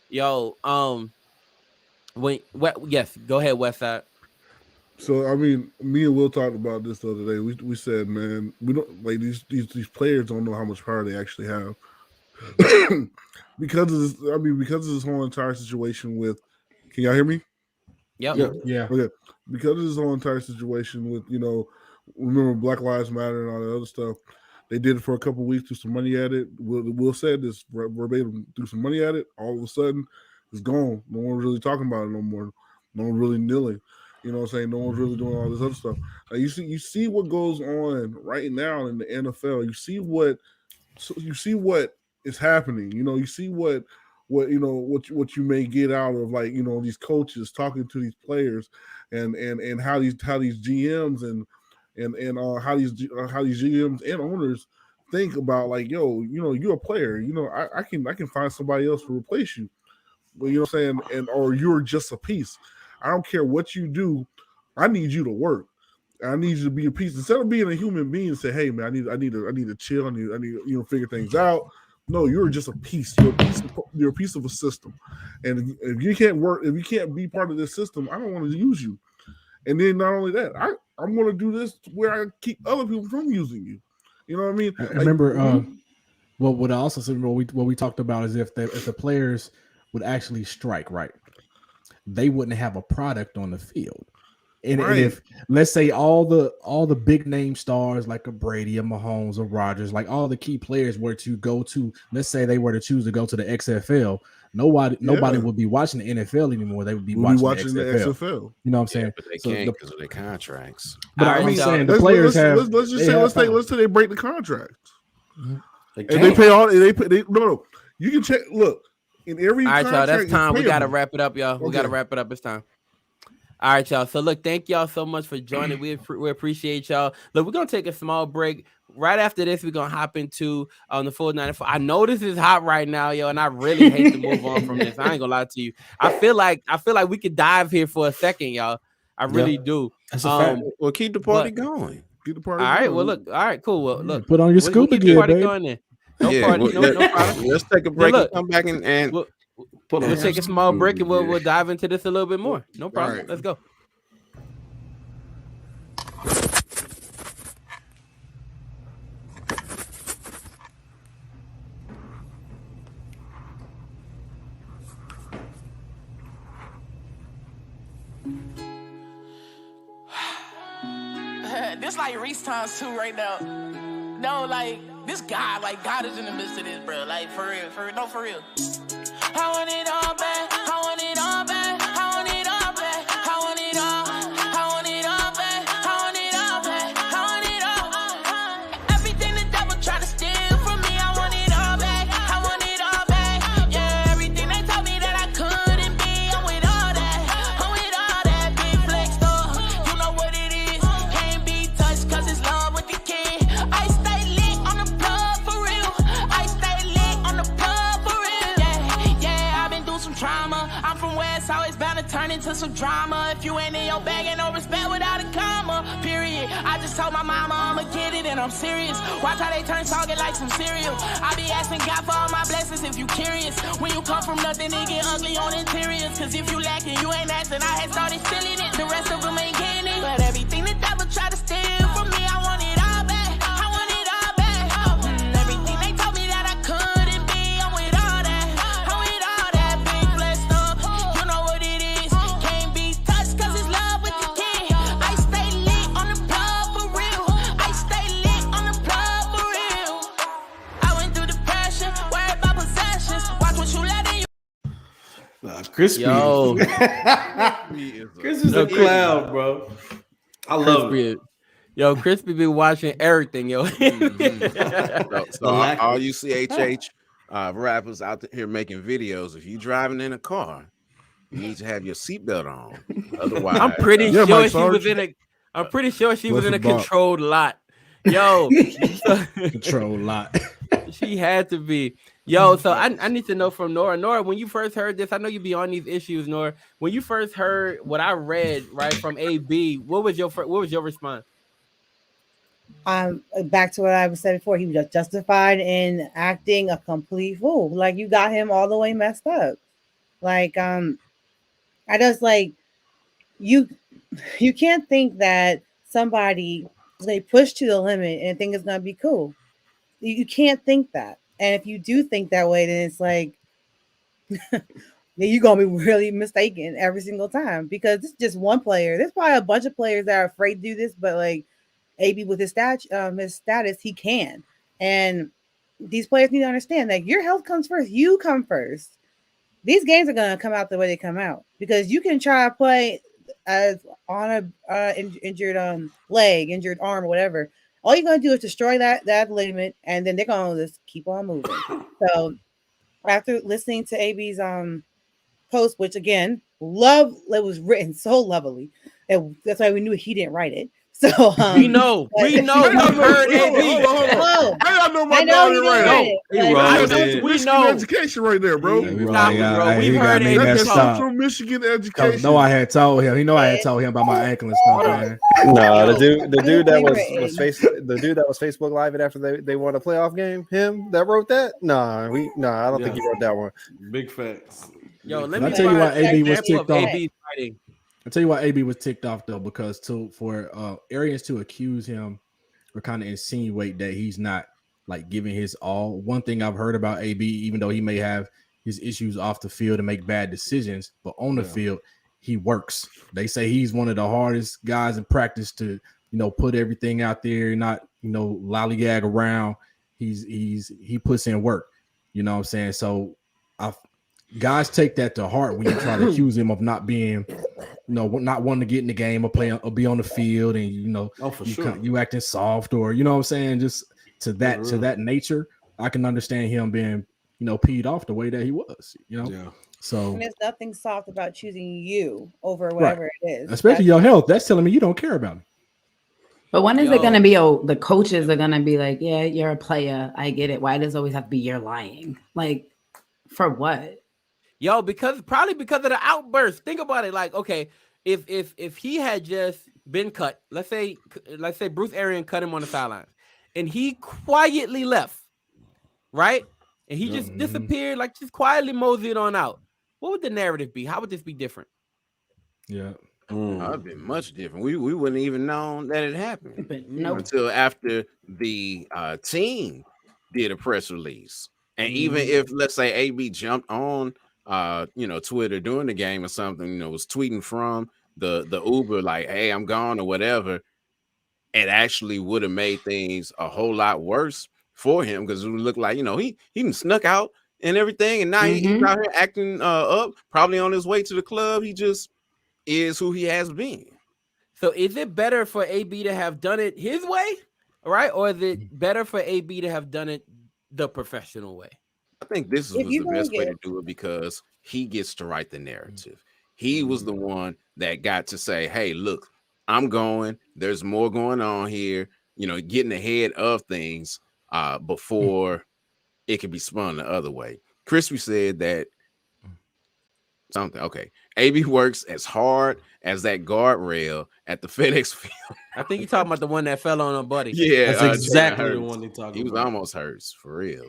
Yo, yes, go ahead, Westside. So I mean, me and Will talked about this the other day. We said, man, we don't like these players don't know how much power they actually have because of this. I mean, because of this whole entire situation with. Can y'all hear me? Yep. Yeah. Okay. Because of this whole entire situation with remember Black Lives Matter and all that other stuff. They did it for a couple of weeks, threw some money at it. Will said this verbatim, threw some money at it. All of a sudden, it's gone. No one's really talking about it no more. No one's really kneeling. You know what I'm saying? No one's really doing all this other stuff. Now, you see what goes on right now in the NFL. You see what is happening. You see what you may get out of these coaches talking to these players and how these GMs and how these GMs and owners think about you're a player. I can find somebody else to replace you. But you know what I'm saying? Or you're just a piece. I don't care what you do. I need you to work. I need you to be a piece. Instead of being a human being and say, hey man, I need to chill. I need figure things out. No, you're just a piece. You're a piece of a system. And if you can't work, if you can't be part of this system, I don't want to use you. And then not only that, I'm going to do this where I keep other people from using you. You know what I mean? I remember what I also said, what we talked about is if the players would actually strike, right, they wouldn't have a product on the field. And if, let's say, all the big name stars like a Brady, a Mahomes, a Rodgers, like all the key players were to go to, let's say they were to choose to go to the XFL, nobody would be watching the NFL anymore. They would be watching the XFL. You know what I'm saying? But they can't because of their contracts. But I'm saying the players have. Let's say they break the contract. And they pay all. No. You can check. Look. In every all right, y'all, that's time. We got to wrap it up, y'all. Okay. We got to wrap it up. It's time. All right, y'all. So, look, thank y'all so much for joining. We appreciate y'all. Look, we're going to take a small break. Right after this, we're going to hop into the full 94. I know this is hot right now, yo, and I really hate to move on from this. I ain't going to lie to you. I feel like we could dive here for a second, y'all. I really do. That's a fact. Well, keep the party going. Keep the party all right, going. Well, look. All right, cool. Well, look. Put on your scuba gear, baby. No party, no problem. Let's take a break and come back and we'll take a small break and we'll dive into this a little bit more. No problem. Right. Let's go. This like Reese times 2 right now. No, like, this guy, like, God is in the midst of this, bro. Like, for real, no, for real. I want it all back. I want it all back. I want it all back. I want it all. I want it all back. I want it all back. I want it all. Everything the devil tried to steal from me, I want it all back. I want it all back. Yeah, everything they told me that I couldn't be, I'm with all that. I'm with all that. Big flex though, you know what it is. Can't be touched 'cause it's love with the kid. I stay lit on the plug for real. I stay lit on the plug for real. Yeah, I've been through some trauma. I'm from West, always bound to turn into some drama. If you ain't in your bag, ain't no respect without a comma. Period. I just told my mama I'ma get it and I'm serious. Watch how they turn target like some cereal. I be asking God for all my blessings if you curious. When you come from nothing, it get ugly on interiors. 'Cause if you lacking, you ain't asking. I had started stealing it. The rest of them ain't getting it. But everything the devil tried to steal from me, I want it all back. I want it all back. Everything they told me that I couldn't be, I'm with all that. I'm with all that. Big blessed up, you know what it is. Can't be touched 'cause it's love with the kid. I stay lit on the plug for real. I stay lit on the plug for real. I went through depression, worried about possessions. Watch what you let in. Crispy. Yo. Chris is a clown, bro. I love it. Yo, Crispy be watching everything, yo. So all you CHH rappers out here making videos, if you driving in a car, you need to have your seatbelt on. Otherwise, I'm pretty Yeah, sure Mike she was Sarge. in a. I'm pretty sure she was in a Bless her bop. controlled lot. Yo, Control lot. she had to be. Yo, so I need to know from Nora. Nora, when you first heard this, I know you be on these issues, Nora. When you first heard what I read right from AB, what was your response? Back to what I was said before, he was just justified in acting a complete fool. Like, you got him all the way messed up. Like, I just like you can't think that somebody they push to the limit and think it's gonna be cool. You can't think that. And if you do think that way, then it's like you're gonna be really mistaken every single time, because it's just one player. There's probably a bunch of players that are afraid to do this, but like AB with his status, he can. And these players need to understand that your health comes first. You come first. These games are gonna come out the way they come out, because you can try to play as on a injured leg, injured arm, or whatever. All you're gonna do is destroy that ligament, and then they're gonna just keep on moving. So after listening to AB's post, which again, it was written so lovely, and that's why we knew he didn't write it. So we know. We heard AB. I know my dog right. He Michigan education right there, bro. We've heard AB. That's Central Michigan education. No, I had told him. I had told him about my ankle and stuff, man. No, the dude that was Facebook Live after they won a playoff game, him that wrote that. I don't think he wrote that one. Big facts. Yo, let me tell you why AB was example ticked of off. AB's writing. I'll tell you why AB was ticked off though, because for Arians to accuse him or kind of insinuate that he's not like giving his all. One thing I've heard about AB, even though he may have his issues off the field and make bad decisions, but on the field he works. They say he's one of the hardest guys in practice to put everything out there, not lollygag around. He puts in work. You know what I'm saying? So guys take that to heart when you try to accuse him of not being, not wanting to get in the game or play or be on the field, and you acting soft, or you know what I'm saying, just to that nature. I can understand him being peed off the way that he was. So and there's nothing soft about choosing you over whatever it is, especially your health. That's telling me you don't care about me. But when is it going to be? The coaches are going to be like, yeah, you're a player. I get it. Why does it always have to be you're lying? Like, for what? Yo, probably because of the outburst. Think about it. Like, okay, if he had just been cut, let's say Bruce Arians cut him on the sidelines, and he quietly left, right? And he just disappeared, like just quietly moseyed on out. What would the narrative be? How would this be different? Yeah. It'd been much different. We wouldn't even known that it happened until after the team did a press release. And even if, let's say, AB jumped on Twitter during the game or something, was tweeting from the Uber like, hey, I'm gone or whatever, it actually would have made things a whole lot worse for him because it would look like, he snuck out and everything, and now he's out here acting up, probably on his way to the club. He just is who he has been. So is it better for AB to have done it his way, right? Or is it better for AB to have done it the professional way? I think this was the best way to do it because he gets to write the narrative. He was the one that got to say, hey, look, I'm going. There's more going on here, getting ahead of things before it can be spun the other way. Crispy said that something. Okay. AB works as hard as that guardrail at the FedEx Field. I think you're talking about the one that fell on a buddy. Yeah, that's exactly the one they talking about. He was almost hurt, for real.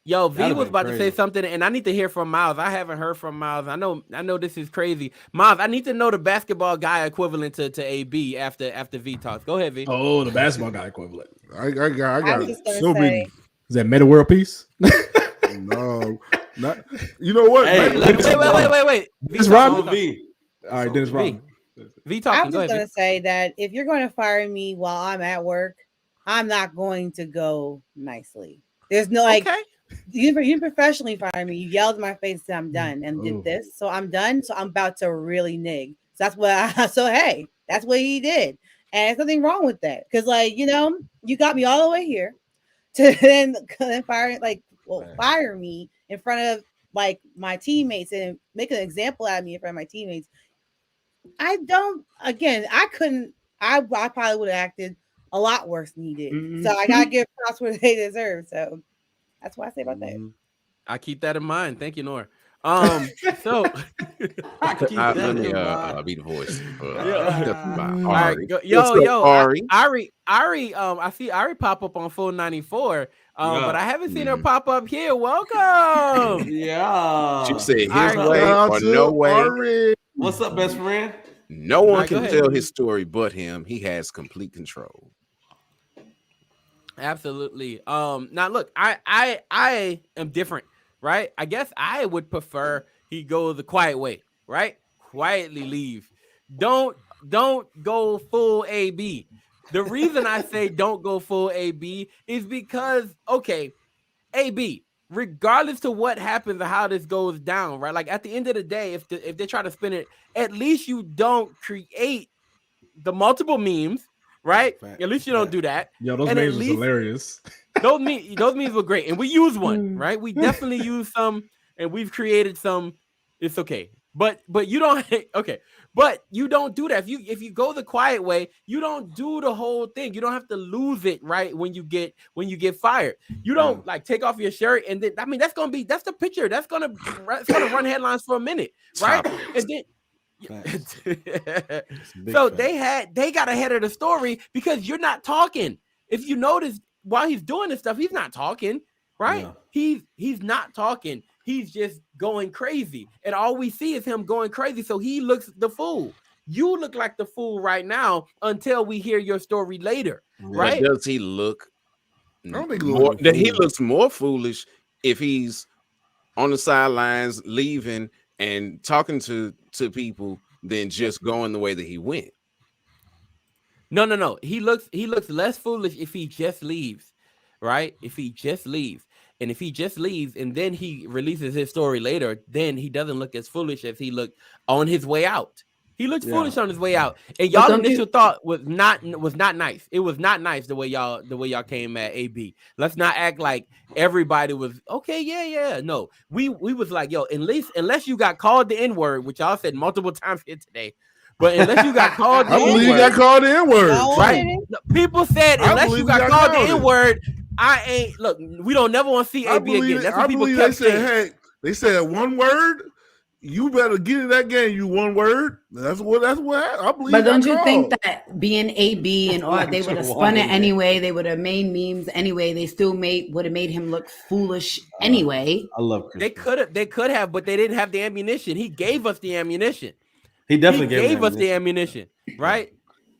Yo, V was about to say something, and I need to hear from Miles. I haven't heard from Miles. I know this is crazy. Miles, I need to know the basketball guy equivalent to AB after V talks. Go ahead, V. Oh, the basketball guy equivalent. I got so many. Is that Meta World Peace? No, not. You know what? Hey, wait. Dennis Rodman. V. All right, Dennis Rodman. V talking. I'm just gonna say that if you're going to fire me while I'm at work, I'm not going to go nicely. There's no you professionally fire me. You yelled in my face that I'm done and did this, so I'm done. So I'm about to really nig. So that's what. Hey, that's what he did, and there's nothing wrong with that because, you got me all the way here to then fire me in front of my teammates and make an example out of me in front of my teammates. I probably would have acted a lot worse than he did. So I gotta give props where they deserve. So that's what I say about that. I keep that in mind. Thank you, Nora. So let me be the voice. All right, Ari. I see Ari pop up on phone 94. But I haven't seen her pop up here. Welcome. Yeah. She said his way or no way. Ari. What's up, best friend? No one can tell his story but him. He has complete control. Absolutely. Now look, I am different, right? I guess I would prefer he go the quiet way, right? Quietly leave. Don't go full AB. The reason I say don't go full AB is because, AB, regardless to what happens or how this goes down, right? Like at the end of the day, if they try to spin it, at least you don't create the multiple memes, right? At least you don't do that. Yo, those memes was hilarious. Those memes were great, and we use one, right? We definitely use some, and we've created some. It's okay, but you don't. Okay. But you don't do that. If you go the quiet way, you don't do the whole thing. You don't have to lose it, right? When you get fired, you don't take off your shirt and then that's the picture. That's gonna run headlines for a minute, right? And then so they got ahead of the story because you're not talking. If you notice while he's doing this stuff, he's not talking, right? Yeah. He's not talking. He's just going crazy. And all we see is him going crazy. So he looks the fool. You look like the fool right now until we hear your story later. Right? But does he look? I don't think he looks more foolish if he's on the sidelines leaving and talking to people than just going the way that he went. No. He looks less foolish if he just leaves, right? If he just leaves. And if he just leaves and then he releases his story later, then he doesn't look as foolish as he looked on his way out. He looked foolish on his way out. And y'all initial thought was not nice. It was not nice the way y'all came at AB. Let's not act like everybody was okay. Yeah. No, we was like, yo, unless you got called the N-word, which y'all said multiple times here today. But unless you got called the I believe you got called the N-word. Right. People said unless you got called the N-word. We don't never want to see AB again. That's what people kept saying. They said one word. You better get in that game. You one word. That's what I believe. But don't you think that being AB and all, they would have spun it anyway. They would have made memes anyway. They still would have made him look foolish anyway. I love Chris. They could have, but they didn't have the ammunition. He gave us the ammunition. He definitely gave us the ammunition, right?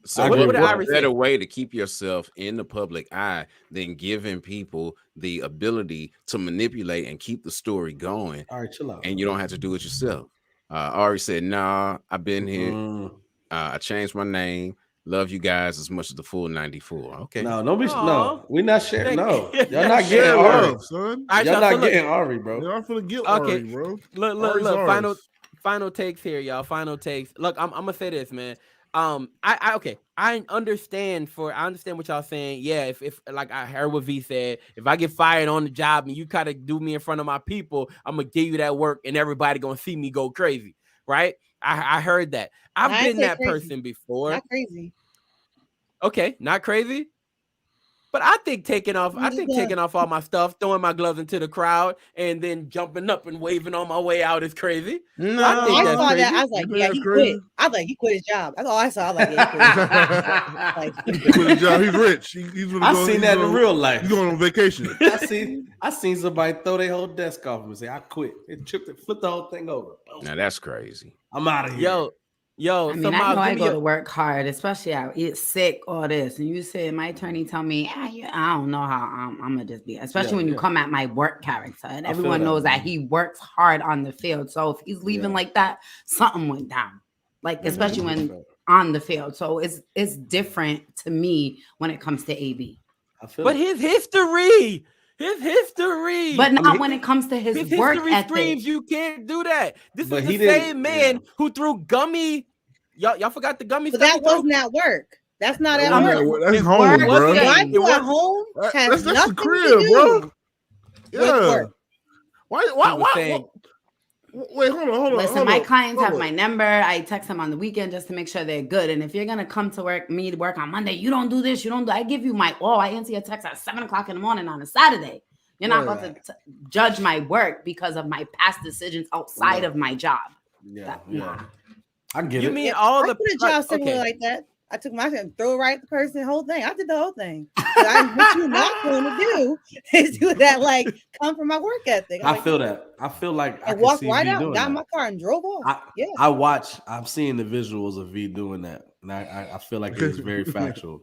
So what better way to keep yourself in the public eye than giving people the ability to manipulate and keep the story going? All right, chill out. And you don't have to do it yourself. Ari said, nah, I've been here. I changed my name. Love you guys as much as the full 94. Okay. No, don't be. Aw. No, we're not sharing. No, y'all Yeah, not Share getting Ari. love, son. All right, Y'all y'all, not so look, getting Ari, bro. Y'all finna get Okay. Ari, bro. Look, Ari's ours. final takes here, y'all. Final takes. Look, I'm gonna say this, man. I understand what y'all saying. Yeah, if like I heard what V said, if I get fired on the job and you kind of do me in front of my people, I'm gonna give you that work and everybody gonna see me go crazy, right? I heard that. I've I been say that crazy. person before. Not crazy. Okay, not crazy. But I think taking off all my stuff, throwing my gloves into the crowd, and then jumping up and waving on my way out is crazy. No, I think I that's saw crazy. that. I was like, You yeah, think he that's crazy? quit. I was like, he quit his job. That's all I saw. I was like, yeah, he quit. He quit his job. He's rich. He's gonna I go, seen he's that in gonna- real life. He's going on vacation. I seen somebody throw their whole desk off and say, "I quit." It flipped the whole thing over. Now that's crazy. I'm out of here. Yo, I so mean, I Miles, know I give me go your- to work hard, especially I get sick, all this. And you said my attorney tell me, I don't know how I'm gonna just be, especially when you come at my work character. And I feel everyone that, knows that man. he works hard on the field. So if he's leaving like that, something went down. Like, especially when on the field. So it's different to me when it comes to AB. But his history. But not when it comes to his work history ethic. screams you can't do that. This But is he the didn't- same man who threw gummy. Y'all forgot the gummy But stuff that he threw? wasn't at work. That's not at That's work. that's It home, worked. bro. Why It you was- at home has That's the nothing crib, to do bro. with Yeah. work. Why? saying- Wait, hold on. Listen, my clients have my number. I text them on the weekend just to make sure they're good. And if you're gonna come to work on Monday, you don't do this, you don't do. I give you my all. I answer your text at 7:00 in the morning on a Saturday. You're not going to judge my work because of my past decisions outside of my job. Yeah. I get You it. mean Yeah, all I the put a job similar okay. like that. I took my and throw it right at the person, the whole thing. I did the whole thing. What you're not going to do is do that, like come from my work ethic. I feel that. I feel like I I can walked see right V out, doing got in that. my car, and drove off. Yeah. I'm seeing the visuals of V doing that, and I feel like it was very factual.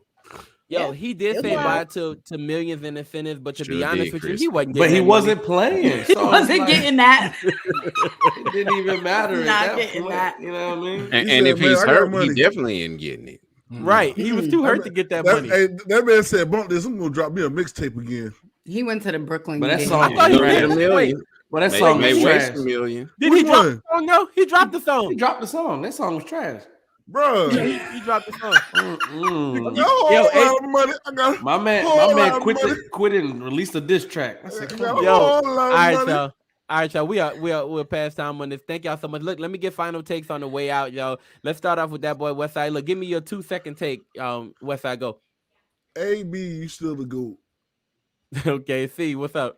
Yo, he did It say was. bye to millions in incentives, but to be Sure honest did, with you, Chris. he wasn't. But getting he that wasn't money. playing. He So it's wasn't like, getting that. it didn't even matter. Not at that getting point, that. You know what I mean? And said, if "Man, he's I got hurt, he money." definitely ain't getting it. Right, he was too hurt to get that money. Hey, that man said, "Bump this. I'm gonna drop me a mixtape again." He went to the Brooklyn. But that game. song I thought he was did. trash. A million. But that May- song may was waste trash. a million. Did Which he drop one? the song? No, he dropped the He song. dropped the song. That song was trash. Bro, He dropped the song. Mm-mm. I got a whole Yo, lot of money. I got My man whole lot of quit money. and released a diss track. I said, I come got on. a Yo, whole lot of All right, money. y'all. All right, y'all. We're past time on this. Thank y'all so much. Look, let me get final takes on the way out, y'all. Let's start off with that boy Westside. Look, give me your 2-second take. Westside, go. AB, you still the goat. Okay, see what's up.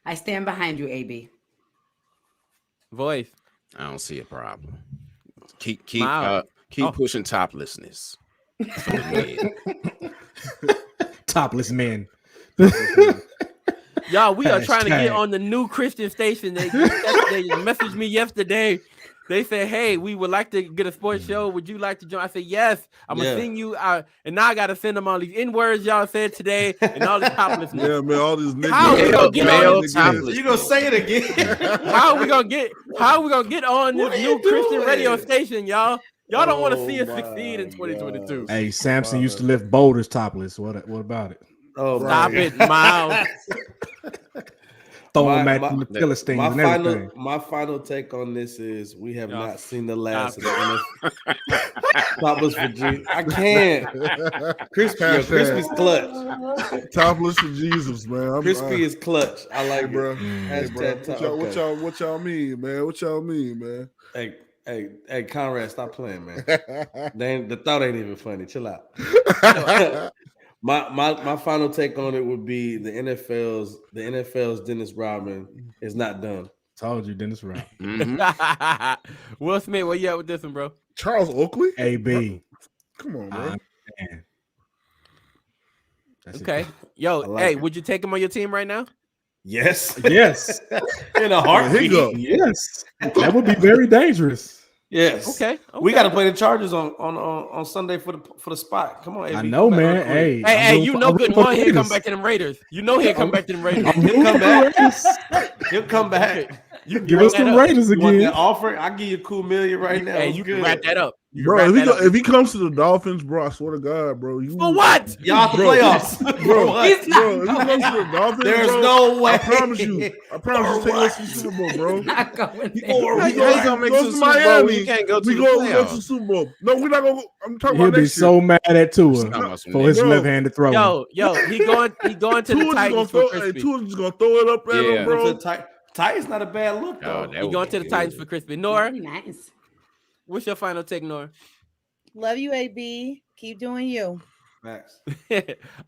I stand behind you, AB. Voice. I don't see a problem. Keep Miles. Oh. pushing toplessness. For the men. Topless men. Y'all, we are trying to get Hashtag. on the new Christian station. They messaged me yesterday. They said, "Hey, we would like to get a sports show. Would you like to join?" I said, "Yes." I'm gonna Yeah. sing you out, and now I gotta send them all these N words y'all said today and all this toplessness. Yeah, man, all these niggas. How we gonna get Male on? topless. You gonna say it again? How we gonna get on What this are new you Christian doing? radio station, y'all? Y'all don't want to see us Oh succeed in my 2022. Hey, Samson used to lift boulders topless. What about it? Oh, Stop my it, Miles. Throwing My- back my- the Philistines My and final, everything. my final take on this is we have Y'all not seen the last of stop the NFL. Topless for G. I can't. Crispy, yo, Hashtag. Crispy's clutch. Topless for Jesus, man. Crispy is clutch. I like it. bro. Hashtag Bro, top- okay. what y'all mean, man? What y'all mean, man? Hey, Conrad, stop playing, man. The thought ain't even funny. Chill out. My final take on it would be the NFL's Dennis Rodman is not done. Told you, Dennis Rodman. Mhm. Will Smith, where you at with this one, bro? Charles Oakley? AB. Come on, I bro. understand. That's it. Okay, yo, I like hey, it. would you take him on your team right now? Yes, Yes. in a heartbeat. Hiccup. Yes. That would be very dangerous. Yes. Okay, We okay. got to play the Chargers on Sunday for the spot. Come on, I AB, know, come back man. real quick. Hey, Hey, I'm you rooting know, for- good I'm rooting for morning. He'll come Raiders. back to them Raiders. You know he'll come back to them Raiders. He'll come back. Yes. He'll come back. You Give bring us that some up. Raiders You want again. that offer? I'll give you a cool million right now. Hey, It's you can good. wrap that up. You Bro, wrap that up. if he comes to the Dolphins, bro, I swear to God, bro, you For what? Y'all out the playoffs. bro. He's not Bro, if he comes to the Dolphins, There's bro, no way. I promise you, take us to the Super Bowl, bro. not going How there. you gonna make it to the Super Bowl when you can't go to we the go to the playoffs? Super Bowl. No, we're not gonna. I'm talking He'll about be next so mad at Tua for his Bro. left-handed throwing. Yo, he going to the Titans for crispy. Tua's just gonna throw it up at him, Yeah. bro. Titans not a bad look though. that He would going be to the good. Titans for crispy. Nora, Very nice. what's your final take, Nora? Love you, AB. Keep doing you. Facts.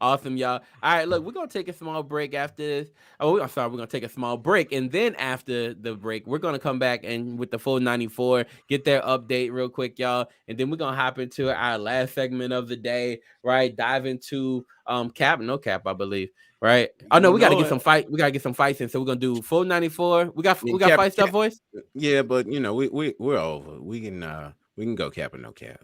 Awesome, y'all. All right, look, we're gonna take a small break after this. Oh, I'm sorry, we're gonna take a small break, and then after the break, we're gonna come back and with the full 94, get their update real quick, y'all, and then we're gonna hop into our last segment of the day, right? Dive into cap, no cap, I believe, right? Oh no, we gotta get some fight. We gotta get some fights in, so we're gonna do full 94. We got Cap- fight stuff, Cap- boys. Yeah, but you know, we're over. We can go cap or no cap.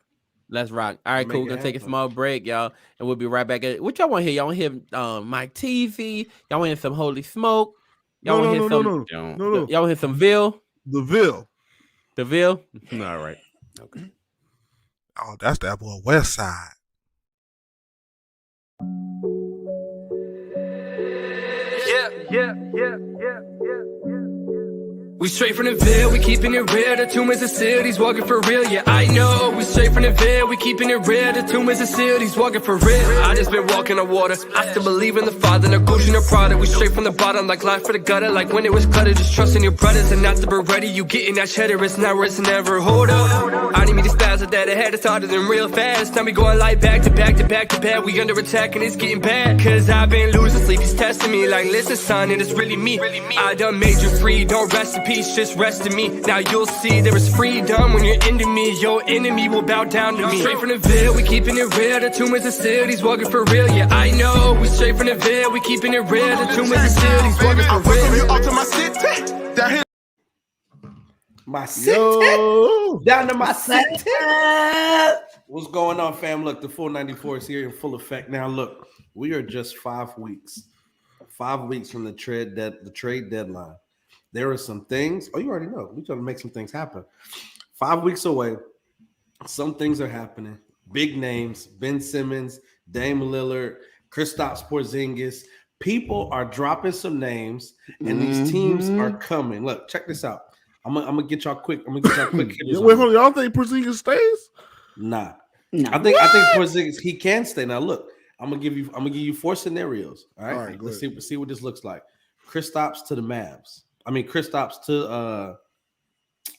Let's rock. All right, Make cool. it We're gonna take a happen. small break, y'all, and we'll be right back. What y'all want to hear? Y'all want to hear Mike Teasy? Y'all want to hear some Holy Smoke? Y'all want to hear some? Don't. Y'all want to hear some Ville? The Ville. The Ville? All right. Okay. Oh, that's that boy West Side. We straight from the Ville, we keeping it real. The tomb is a seal, he's walking for real. Yeah, I know. We straight from the Ville, we keeping it real. The tomb is a seal, he's walking for real. I just been walking on water. I still believe in the Father, no Gucci, no Prada. We straight from the bottom, like life for the gutter. Like when it was cluttered, just trusting your brothers and not the Beretta. You getting that cheddar, it's now or it's never. Hold up. I need me the styles of that. I had it started them real fast. Now we going like back to back to back to back. We under attack and it's getting bad. Cause I've been losing sleep, he's testing me. Like, listen, son, and it's really me. I done made you free, don't rest in peace, just rest in me. Now you'll see there is freedom when you're into me. Your enemy will bow down to me. Straight from the Ville, we keeping it real. The tomb is a seal, he's walking for real. Yeah, I know. We straight from the Ville, we keeping it real. The tomb is a seal, he's walking for real. Up to my city. Down here. My city. Yo. Down to my city. What's going on, fam? Look, the full 94 is here in full effect. Now, look, we are just 5 weeks. 5 weeks from the trade deadline. There are some things. Oh, you already know. We're trying to make some things happen. 5 weeks away. Some things are happening. Big names: Ben Simmons, Dame Lillard, Kristaps Porzingis. People are dropping some names, and these teams are coming. Look, check this out. I'm gonna get y'all quick. I'm gonna get y'all quick. Wait, hold on. Y'all think Porzingis stays? Nah. No. I think Porzingis, he can stay. Now look, I'm gonna give you 4 scenarios. All right, All right, go let's ahead. see what this looks like. Kristaps to the Mavs. I mean Kristaps to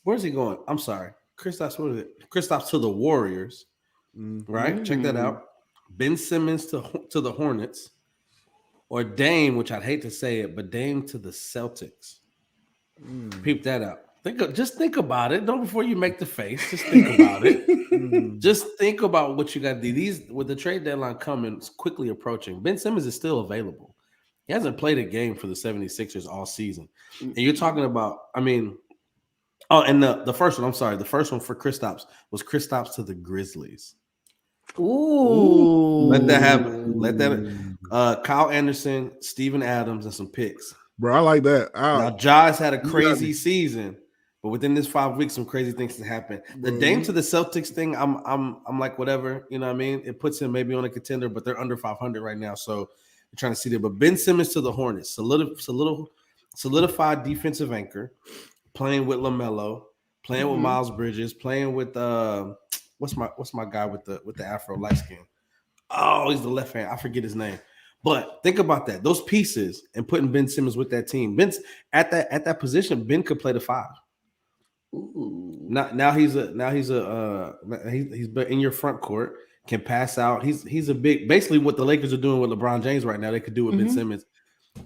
where's he going? I'm sorry. Kristaps, what is it? Kristaps to the Warriors. Right? Check that out. Ben Simmons to the Hornets, or Dame, which I'd hate to say it, but Dame to the Celtics. Peep that out. Just think about it. Don't before you make the face. Just think about it. Just think about what you got to do. These with the trade deadline coming quickly approaching. Ben Simmons is still available. He hasn't played a game for the 76ers all season. And you're talking about, I mean, oh, and the first one, I'm sorry, the first one for Kristaps was Kristaps to the Grizzlies. Ooh. Let that happen. Let that Kyle Anderson, Steven Adams, and some picks. Bro, I like that. Now, Josh had a crazy season, but within this 5 weeks, some crazy things have happened. The Dame to the Celtics thing, I'm like, whatever, you know what I mean? It puts him maybe on a contender, but they're under 500 right now, so we're trying to see that. But Ben Simmons to the Hornets, solidified defensive anchor, playing with LaMelo, playing with Miles Bridges, playing with what's my guy with the Afro light skin? Oh, he's the left hand. I forget his name. But think about that. Those pieces and putting Ben Simmons with that team. Ben's at that position. Ben could play the 5. Now he's in your front court. Can pass out. He's a big. Basically, what the Lakers are doing with LeBron James right now, they could do with Ben Simmons.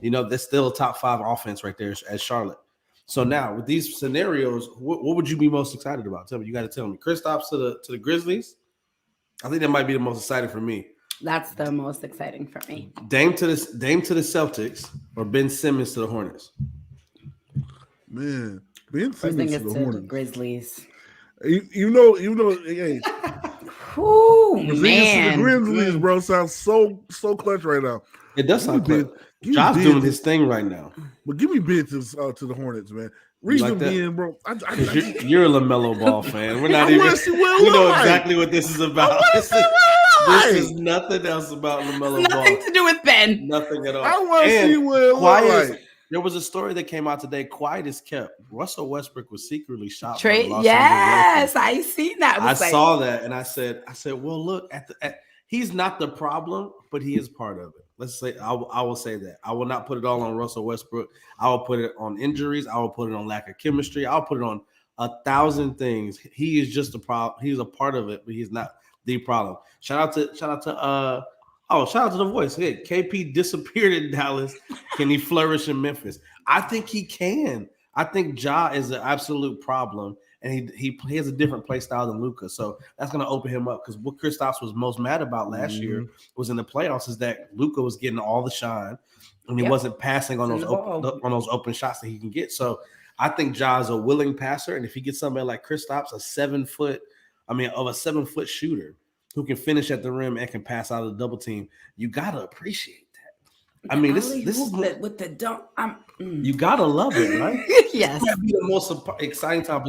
You know, that's still a top 5 offense right there as Charlotte. So now with these scenarios, what would you be most excited about? Tell me. You got to tell me. Kristaps to the Grizzlies. I think that might be the most exciting for me. That's the most exciting for me. Dame to the Celtics or Ben Simmons to the Hornets. Man, Ben First thing Simmons is to the to the Hornets. Grizzlies. You know, hey, Ooh, Porzingis to man. the Grizzlies, bro, sounds so clutch right now. It does sound Give me good. Ben- Josh give me doing Ben- his thing right now. But give me Ben to the Hornets, man. Reason like that? being, bro, You're a LaMelo Ball fan. We're not I even. wanna see what it We know look like. exactly what this is about. This is nothing else about LaMelo Ball. Nothing to do with Ben. Nothing at all. I want to And see what it look quiet. like. There was a story that came out today. Quiet is kept. Russell Westbrook was secretly shot. by the Trade. Los Yes, Angeles I seen that. Lakers. I saw that, and I said, well, look he's not the problem, but he is part of it. Let's say I will say that. I will not put it all on Russell Westbrook. I will put it on injuries. I will put it on lack of chemistry. I'll put it on 1,000 things. He is just a problem. He's a part of it, but he's not the problem. Shout out to The Voice. Hey, KP disappeared in Dallas. Can he flourish in Memphis? I think he can. I think Ja is an absolute problem, and he has a different play style than Luka. So that's going to open him up, because what Kristaps was most mad about last year was in the playoffs is that Luka was getting all the shine, and he wasn't passing on those open shots that he can get. So I think Ja is a willing passer, and if he gets somebody like Kristaps, a 7 foot shooter who can finish at the rim and can pass out of the double team, you got to appreciate that. I mean, this is with the dunk. You gotta love it, right? Yes. That'd be the most exciting time.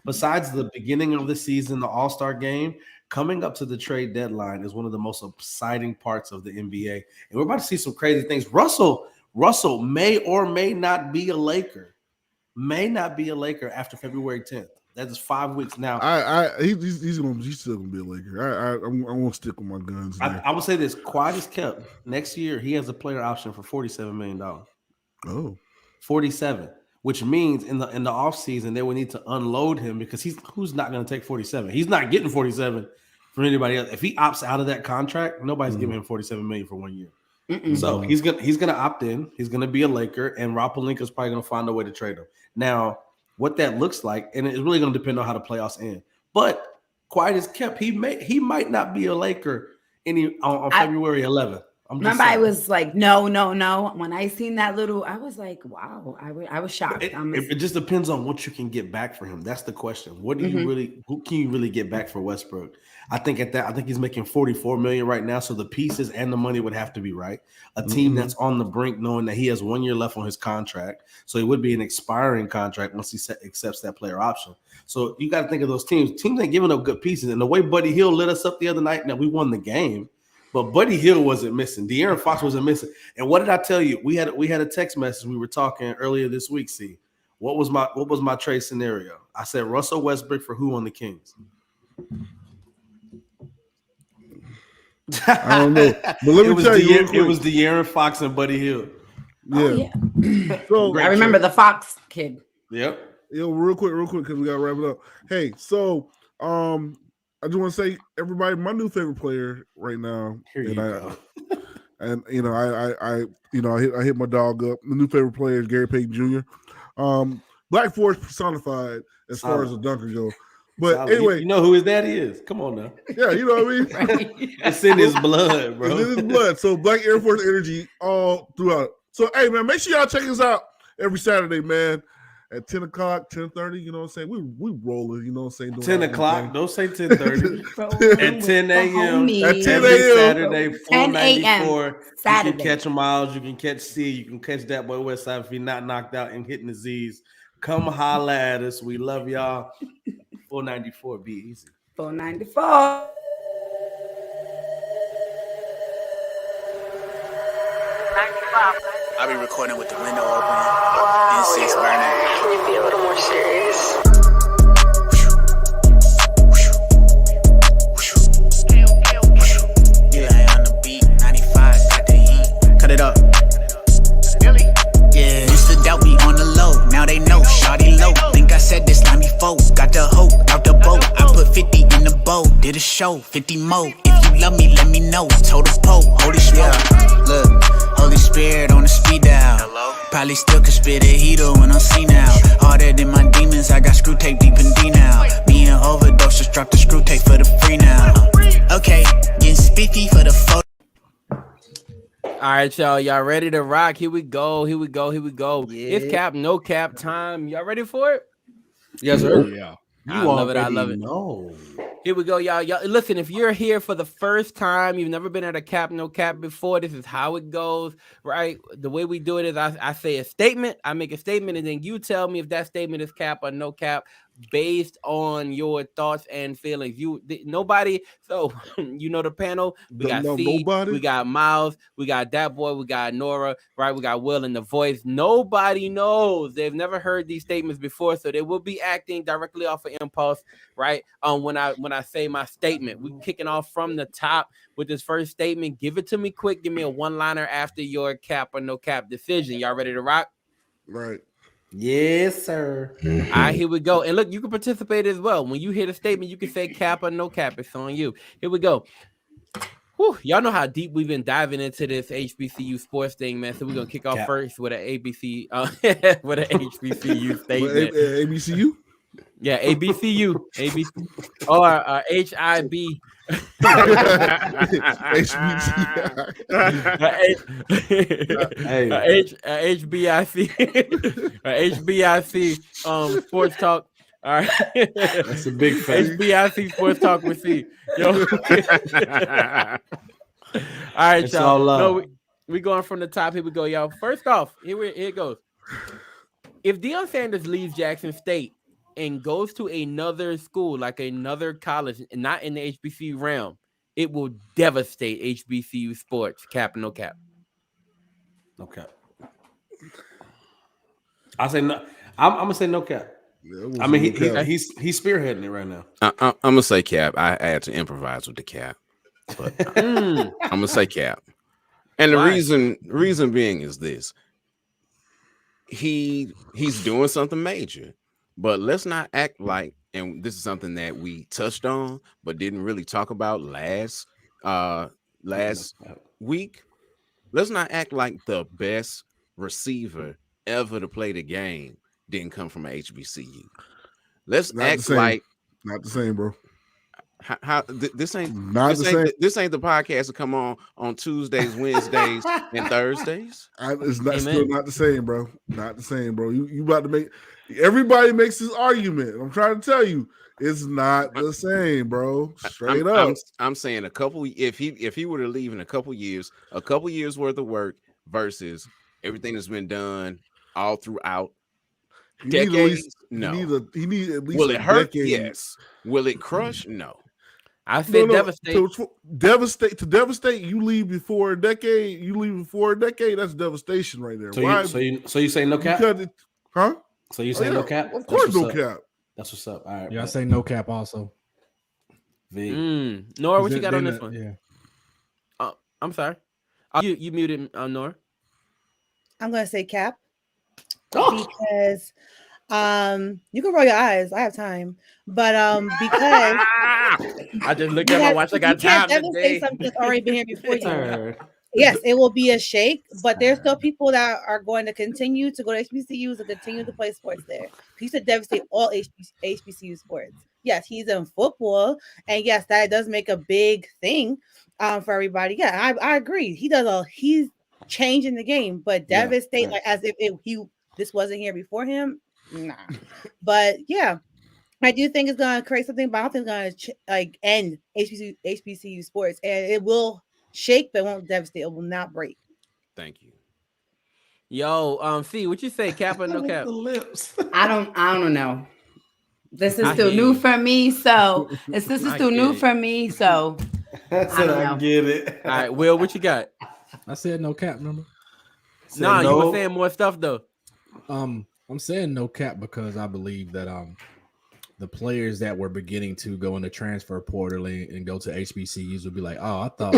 Besides the beginning of the season, the All-Star game, coming up to the trade deadline is one of the most exciting parts of the NBA. And we're about to see some crazy things. Russell may or may not be a Laker. May not be a Laker after February 10th. That is 5 weeks now. He's still gonna be a Laker. I won't stick with my guns. I would say this: quiet is kept. Next year, he has a player option for $47 million. Oh, 47, which means in the offseason they would need to unload him, because who's not going to take 47? He's not getting 47 from anybody else. If he opts out of that contract, nobody's giving him $47 million for 1 year. So he's gonna opt in. He's gonna be a Laker, and Rob Pelinka's probably gonna find a way to trade him. Now, what that looks like, and it's really gonna depend on how the playoffs end. But quiet is kept. He might not be a Laker on February 11th. Remember, I was like, no. When I seen that I was like, wow. I was shocked. It just depends on what you can get back for him. That's the question. Who can you really get back for Westbrook? I think he's making $44 million right now. So the pieces and the money would have to be right. A team that's on the brink, knowing that he has 1 year left on his contract. So it would be an expiring contract once he accepts that player option. So you got to think of those teams. Teams ain't giving up good pieces. And the way Buddy Hield lit us up the other night, now we won the game. But Buddy Hield wasn't missing. De'Aaron Fox wasn't missing. And what did I tell you? We had a text message. We were talking earlier this week. See, what was my trade scenario? I said Russell Westbrook for who on the Kings? I don't know. But let me tell you, it was De'Aaron Fox and Buddy Hield. Yeah. So I remember the Fox kid. Yep. Yo, real quick, because we gotta wrap it up. Hey, so I just want to say, everybody, my new favorite player right now, I hit my dog up. The new favorite player is Gary Payton Jr. Black Force personified as far as the dunker goes. But anyway, you know who his daddy is. Come on now. Yeah, you know what I mean. It's in his blood, bro. It's in his blood. So Black Air Force energy all throughout. So hey, man, make sure y'all check us out every Saturday, man. At 10 o'clock, 10:30, you know what I'm saying? We rolling, you know what I'm saying? 10 o'clock, don't say 10:30. At 10 a.m. At 10 every a.m. Saturday, 494. Saturday. You can catch Miles, you can catch C, you can catch that boy Westside if you're not knocked out and hitting the Z's. Come holla at us. We love y'all. 494, be easy. 494. I'll be recording with the window open, N6 burning. Can you be a little more serious? Yeah, on the beat, 95, got the heat. Cut it up. Yeah, used to doubt me on the low, now they know, shawty low. Think I said this line before, got the hope out the boat. I put 50 in the bowl, did a show, 50 more. If you love me, let me know. Told the pole, holy smoke. Look. Holy Spirit on the speed dial. Hello? Probably still could spit a heater when I'm seen now. Harder than my demons, I got screw tape deep in D now. Me and Overdose just dropped the screw tape for the free now. Okay, getting spiffy for the photo. All right, y'all ready to rock? Here we go. Yeah. It's cap, no cap time. Y'all ready for it? Yes, sir. Yeah. I love it. Know. Here we go, y'all. Y'all, listen, if you're here for the first time, you've never been at a Cap No Cap before, this is how it goes, right? The way we do it is I say a statement, I make a statement, and then you tell me if that statement is cap or no cap based on your thoughts and feelings. Nobody, so you know the panel, we got C, we got Miles, we got that boy, we got Nora, right? We got Will and the voice. Nobody knows. They've never heard these statements before, so they will be acting directly off of impulse, right? When I say my statement, we kicking off from the top with this first statement. Give it to me quick. Give me a one-liner after your cap or no cap decision. Y'all ready to rock? Right. Yes, sir. All right, here we go. And look, you can participate as well. When you hear the statement, you can say cap or no cap. It's on you. Here we go. Whew, y'all know how deep we've been diving into this HBCU sports thing, man. So we're gonna kick off first with an ABC, with an HBCU statement. ABCU? Yeah, ABCU, ABC, or HIB. HBIC, HBIC, sports talk. All right, that's a big fact. HBIC sports talk with C. Yo. All right, it's y'all. No, we going from the top. Here we go, y'all. First off, here it goes. If Deion Sanders leaves Jackson State and goes to another school, like another college, not in the HBCU realm, it will devastate HBCU sports. Cap or no cap? No cap. I say no. I'm gonna say no cap. I mean, he's spearheading it right now. I'm gonna say cap. I had to improvise with the cap, but I'm gonna say cap. And the reason being is this: he's doing something major. But let's not act like, and this is something that we touched on, but didn't really talk about last week. Let's not act like the best receiver ever to play the game didn't come from a HBCU. Let's act like not the same, bro. This ain't the podcast to come on Tuesdays, Wednesdays, and Thursdays. It's not still not the same, bro. Not the same, bro. You about to make everybody makes this argument. I'm trying to tell you, it's not the same, bro. Straight up. I'm saying if he were to leave in a couple years worth of work versus everything that's been done all throughout. Decades? No. He need at least. Will it hurt? Decade. Yes. Will it crush? No. I said devastate. To devastate, you leave before a decade. That's devastation right there. So you say no cap? Huh? So you say no cap? Of course, no cap. That's what's up. All right. Yeah, I say no cap also. Nora, what you got on this one? Yeah. I'm sorry. You muted Nora. I'm gonna say cap because you can roll your eyes. I have time, but because I just looked at my watch. I got time today. Say something that's already been here before you. Yes, it will be a shake, but there's still people that are going to continue to go to HBCUs and continue to play sports there. He should devastate all HBCU sports. Yes, he's in football, and yes, that does make a big thing for everybody. Yeah, I agree. He's changing the game, but devastate like as if this wasn't here before him. Nah, but yeah, I do think it's gonna create something, but I don't think it's gonna end HBCU sports, and it will shake, but it won't devastate. It will not break. Thank you. Yo, C, what you say? Cap or no cap? I don't know. This is still new for me, so this is still new for me, so I get it. All right, Will, what you got? I said no cap, remember? Nah, you were saying more stuff though. I'm saying no cap because I believe that the players that were beginning to go in the transfer portal and go to HBCUs would be like, oh, I thought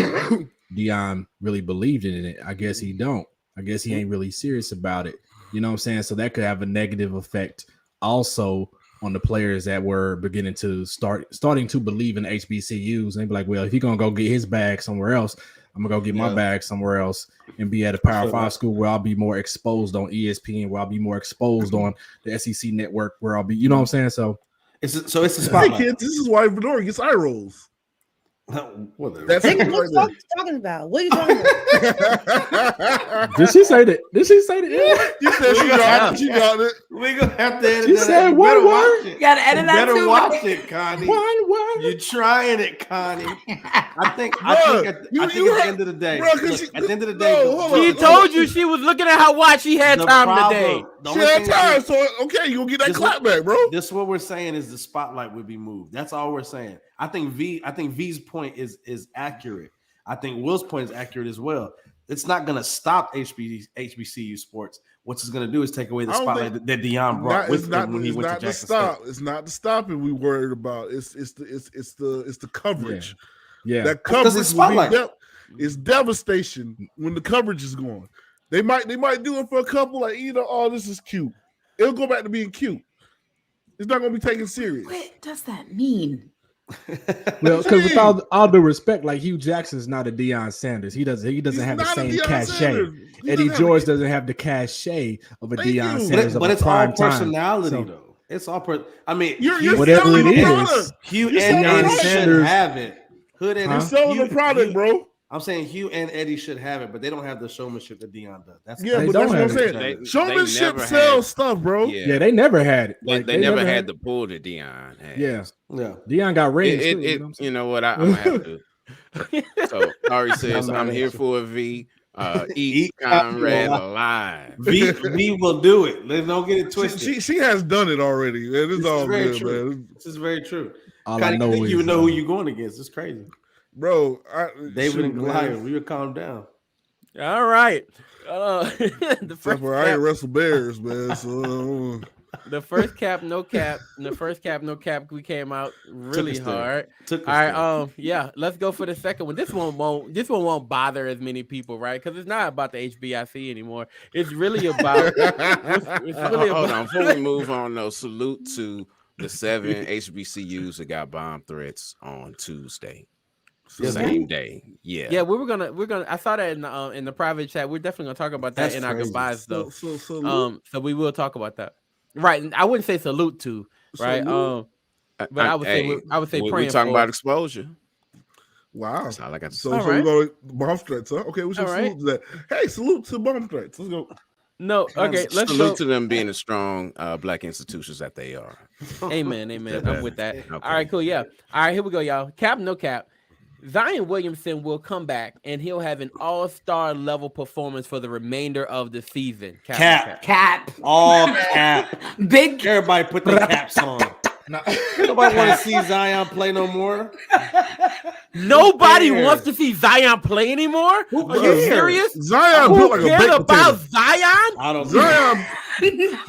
Deion really believed in it. I guess he don't. I guess he ain't really serious about it. You know what I'm saying? So that could have a negative effect also on the players that were beginning to starting to believe in HBCUs. And they'd be like, well, if he's gonna go get his bag somewhere else, I'm gonna go get my bag somewhere else and be at a Power 5 school where I'll be more exposed on ESPN, where I'll be more exposed on the SEC network, where I'll be, you know what I'm saying? So it's a spotlight. Hey kids, this is why Fedora gets eye rolls. Whatever. That's Nigga, it what right the there. fuck you talking about? What are you talking about? Did she say that? Did she say that? You said she got it. She got it. We gonna have to edit She that. said You one better word. watch it. You gotta edit You that better too. watch it, Connie. One word. You're trying it, Connie. I think Bruh, at you the heard- end of the day, bruh, 'cause look, she- at the end of the day, no, hold She on. told you she was looking at how wide she had the time problem- today. the She only had thing time, that- so okay, you gonna get that This clap what- back, bro. This is what we're saying is the spotlight would be moved. That's all we're saying. I think V's point is accurate. I think Will's point is accurate as well. It's not going to stop HBCU sports. What it's going to do is take away the I don't spotlight think- that Deion brought with him when he went to to Jackson stop. State. It's not to stop it. We worried about. It's the coverage. Yeah. That Because coverage it's spotlight. it's devastation when the coverage is gone. They might do it for a couple, like oh, this is cute. It'll go back to being cute. It's not gonna be taken serious. What does that mean? Well, because with all due respect, like Hugh Jackson's not a Deion Sanders. He doesn't have the not a same Deion cachet. Sanders. He Eddie doesn't George have- doesn't have the cachet of a Thank Deion you. Sanders. But of it's a all prime time. personality, So, though. It's all I mean, You're whatever selling it the is. product. Hugh You're and selling Eddie the should Sanders- have it. Hood and You're selling the product, bro. I'm saying Hugh and Eddie should have it, but they don't have the showmanship that Deion does. That's Yeah, They but that's don't what I'm have saying. They Showmanship never sells had- stuff, bro. yeah, they never had it. Like, they never had the pull that Deion had. Yeah, yeah. Deion got rings. It, too, it, you know what I'm it saying? you know what I'm gonna have to. So Ari says, I'm "I'm mad here at you. for a V. Eat Eat Conrad Conrad alive." V will do it. Let's don't get it twisted. She has done it already, man. It's This all is very good, true. man. This is very true. All Connie, I know think is you would know who you're going against. It's crazy. Bro, David and man. Goliath. We would calm down. All right. The Except first for I ain't cap, wrestle bears, man. So the first cap, no cap. The first cap, no cap. We came out really us there. hard. Took us All right, there. yeah, let's go for the second one. This one won't bother as many people, right? Because it's not about the HBIC anymore. It's really about. it's really Hold about. on, before we move on, though, salute to the 7 HBCUs that got bomb threats on Tuesday, Yeah, same day. Yeah, Yeah, we're gonna. I saw that in the private chat. We're definitely gonna talk about that That's in our crazy. goodbyes, though. so So we will talk about that. Right, and I wouldn't say salute to, right? Salute. But I would say I would say we praying talking for. about exposure. wow. That's all I got to say. So, All so right. we go to bomb threats, huh? Okay, we should All salute right. to that. Hey, salute to bomb threats. Let's go. No, okay, let's Salute go. to them being the strong black institutions that they are. Amen, amen. I'm with that. Okay. All right, cool. Yeah. All right, here we go, y'all. Cap, no cap. Zion Williamson will come back and he'll have an all-star level performance for the remainder of the season. Cap, no Cap. Cap. All cap. Big Everybody put their caps on. Nobody want to see Zion play no more. Nobody cares? wants to see Zion play anymore. Who Are you cares? serious? Zion Who built like a cares baked about potato. Zion? I don't.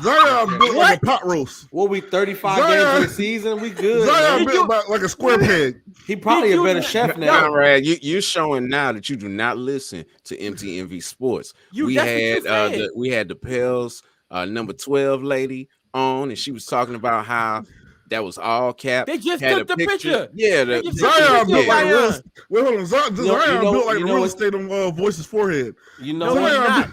Zion built like a pot roast. What we 35 Zion- games in the season? We good. Zion man. built like a square peg. He probably Did a you better not- chef now. Conrad, you're showing now that you do not listen to MTMV Sports. We That's what had you said. we had the Pels number 12 lady on, and she was talking about how that was all cap. They just Had took a the picture. Yeah, They the, just took Zion the built picture like of a real. Zion. Wait, hold on. Zion You know- built like you the know real what- estate on Voice's forehead. You know No, what? he's Zion- not.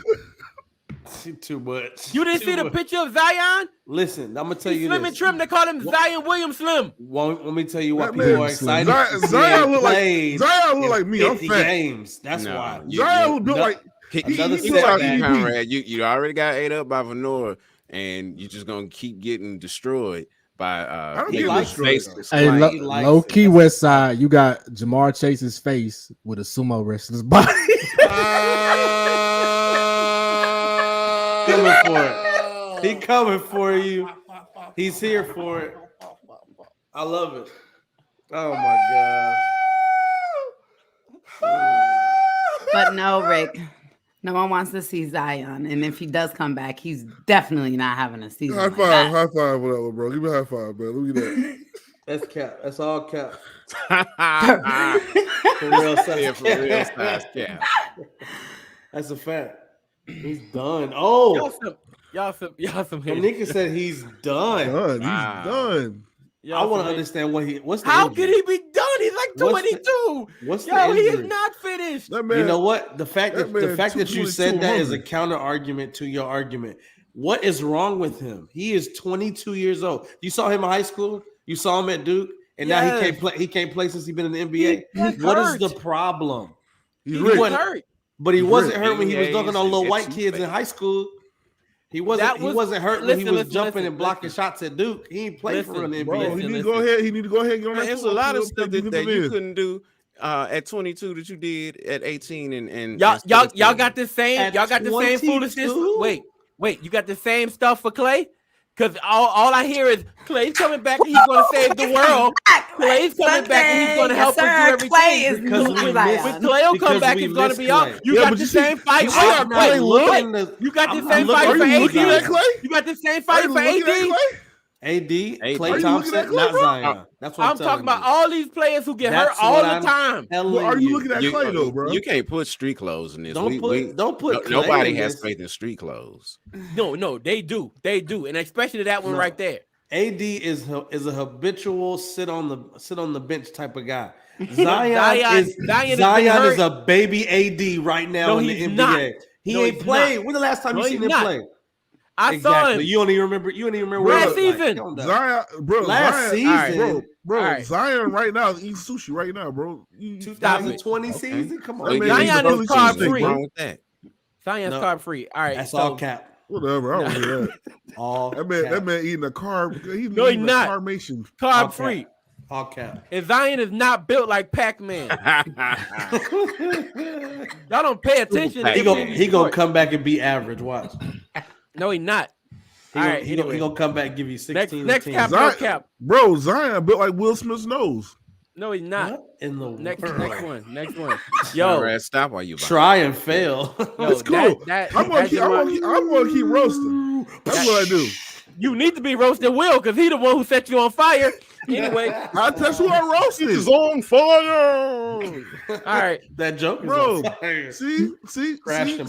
Too much. You didn't Too see the much. picture of Zion? Listen, I'm gonna tell He's you slim this. and trim. They call him Zion Williams Slim. Let me tell you why That people man- are excited. Zion- to see Zion him look like- play Zion look in like me. I'm 50 fat. games. That's No, why. Zion built no- like Another you talking, setback. Conrad. You already got ate up by Venora, and you're just gonna keep getting destroyed by don't get destroyed, faceless Hey, clients. He likes low it. key West Side, you got Jamar Chase's face with a sumo wrestler's body. coming for it. He coming for you. He's here for it. I love it. Oh my god. But no, Rick. No one wants to see Zion. And if he does come back, he's definitely not having a season. high like five, that. high five, whatever, bro. Give me a high five, man. Look at that. That's cap. That's all cap. Yeah, For real size. for real size cap. That's a fact. He's done. Oh, Y'all some Anika said he's done. Done. He's Wow. done. I want to understand what's the How injury? could he be done? He's like What's the- 22. What's Yo, the he is injury? not finished. That man. You know what? The fact that that man you 222 said that is a hungry. counter argument to your argument. What is wrong with him? He is 22 years old. You saw him in high school. You saw him at Duke, and now he can't play. He can't play since he's been in the NBA. What is the problem? He wasn't hurt, but he wasn't hurt when he was NBAs dunking on little and white it's kids in high school. He wasn't. He wasn't hurt when he was jumping and blocking shots at Duke. He ain't played for an NBA. Bro, he need to go ahead. He need to go ahead and get on that. There's a lot of stuff that you couldn't do at 22 that you did at 18 and y'all got the same. At Y'all got the same 22? foolishness. Wait, you got the same stuff for Clay? Because all I hear is Clay's coming back and he's going to save the world. Clay's coming back and he's going to help us do everything. Clay is when Clay will come back, he's going to be out. You got the same fight. You got the same fight for AD. You got the same fight for AD. AD, Klay Thompson, not Zion. That's what I'm talking about. All these players who get hurt all the time. Are you looking at Clay though, bro? You can't put street clothes in this. Don't put. Nobody has faith in street clothes. No, they do, and especially that one right there. AD is a habitual sit on the bench type of guy. Zion is a baby AD right now in the NBA. Not. He ain't played. When the last time you seen him play? I saw him. You don't even remember last season. Zion, bro. Last season, bro. Zion right now is eating sushi right now, bro. 2020 season. Come on, Zion is carb free. Wrong with that? Zion's carb free. All right, that's all cap. Whatever. I don't hear that. All that man eating a carb. He's not. Carmation. Carb free. All cap. And Zion is not built like Pac-Man. Y'all don't pay attention. He gonna come back and be average. Watch. No, he not. He gonna come back and give you 16. Next cap, no cap. Bro, Zion built like Will Smith's nose. No, he's not. What in the next one. Yo, stop while you try and fail. It's cool. I'm gonna keep roasting. That's what I do. You need to be roasting Will because he the one who set you on fire. Anyway, that's who I roasted. He's on fire. All right, that joke is bro. On fire. See.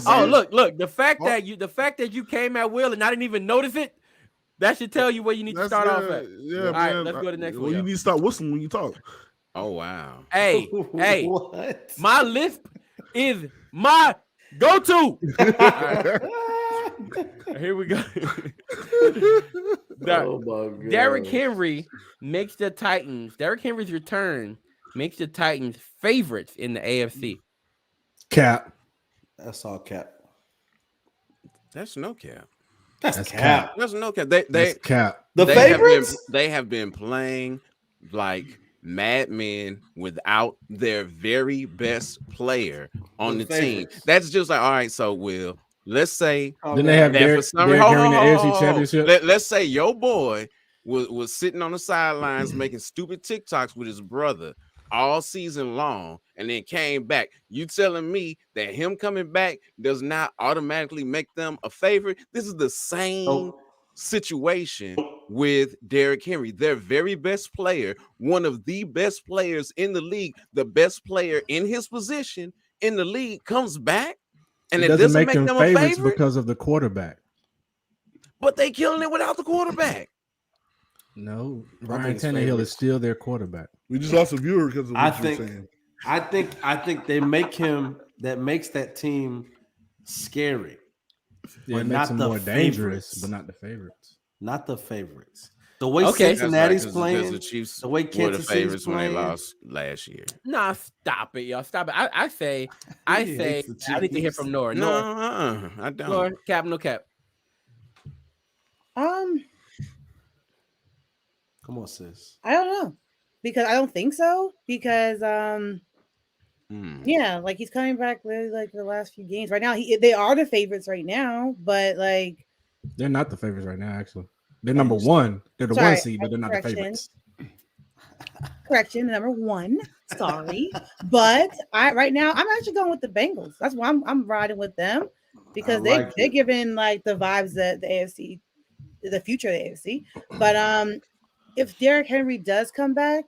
Oh, look. The fact that you came at Will and I didn't even notice it, that should tell you where you need to start off at. Yeah, all right, man. let's go to the next well, one. You need to start whistling when you talk. Oh wow. Hey, what? My lisp is my go-to. Here we go. Oh my God. Derrick Henry makes the Titans. Derrick Henry's return makes the Titans favorites in the AFC. Cap. That's all cap. That's no cap. That's cap. That's no cap. That's cap. The favorites? They have been playing like madmen without their very best player on the team. That's just like, all right, so Will, let's say then they have Derrick Henry in the AFC Championship. Let's say your boy was sitting on the sidelines making stupid TikToks with his brother all season long and then came back. You telling me that him coming back does not automatically make them a favorite? This is the same situation with Derrick Henry. Their very best player, one of the best players in the league, the best player in his position in the league, comes back, and it doesn't make them a favorite because of the quarterback. But they killing it without the quarterback. No, Ryan Tannehill is still their quarterback. We just lost a viewer because of what you're saying. I think they make him. That makes that team scary. Yeah, it makes them more dangerous, but not the favorites. Not the favorites. The way Cincinnati's playing, the Chiefs the way Kansas were the favorites City's playing, when they lost last year. Nah, stop it, y'all. Stop it. I say, I need to hear from Nora. No, I don't. Nora, cap, no cap. Come on, sis. I don't know because I don't think so because yeah, like he's coming back really like the last few games. Right now, they are the favorites right now, but like they're not the favorites right now. Actually, they're number one. They're the one seed, but they're not the favorites. Correction, number one. Sorry, but right now I'm actually going with the Bengals. That's why I'm riding with them because they're giving like the vibes that the AFC, the future of the AFC. But if Derrick Henry does come back,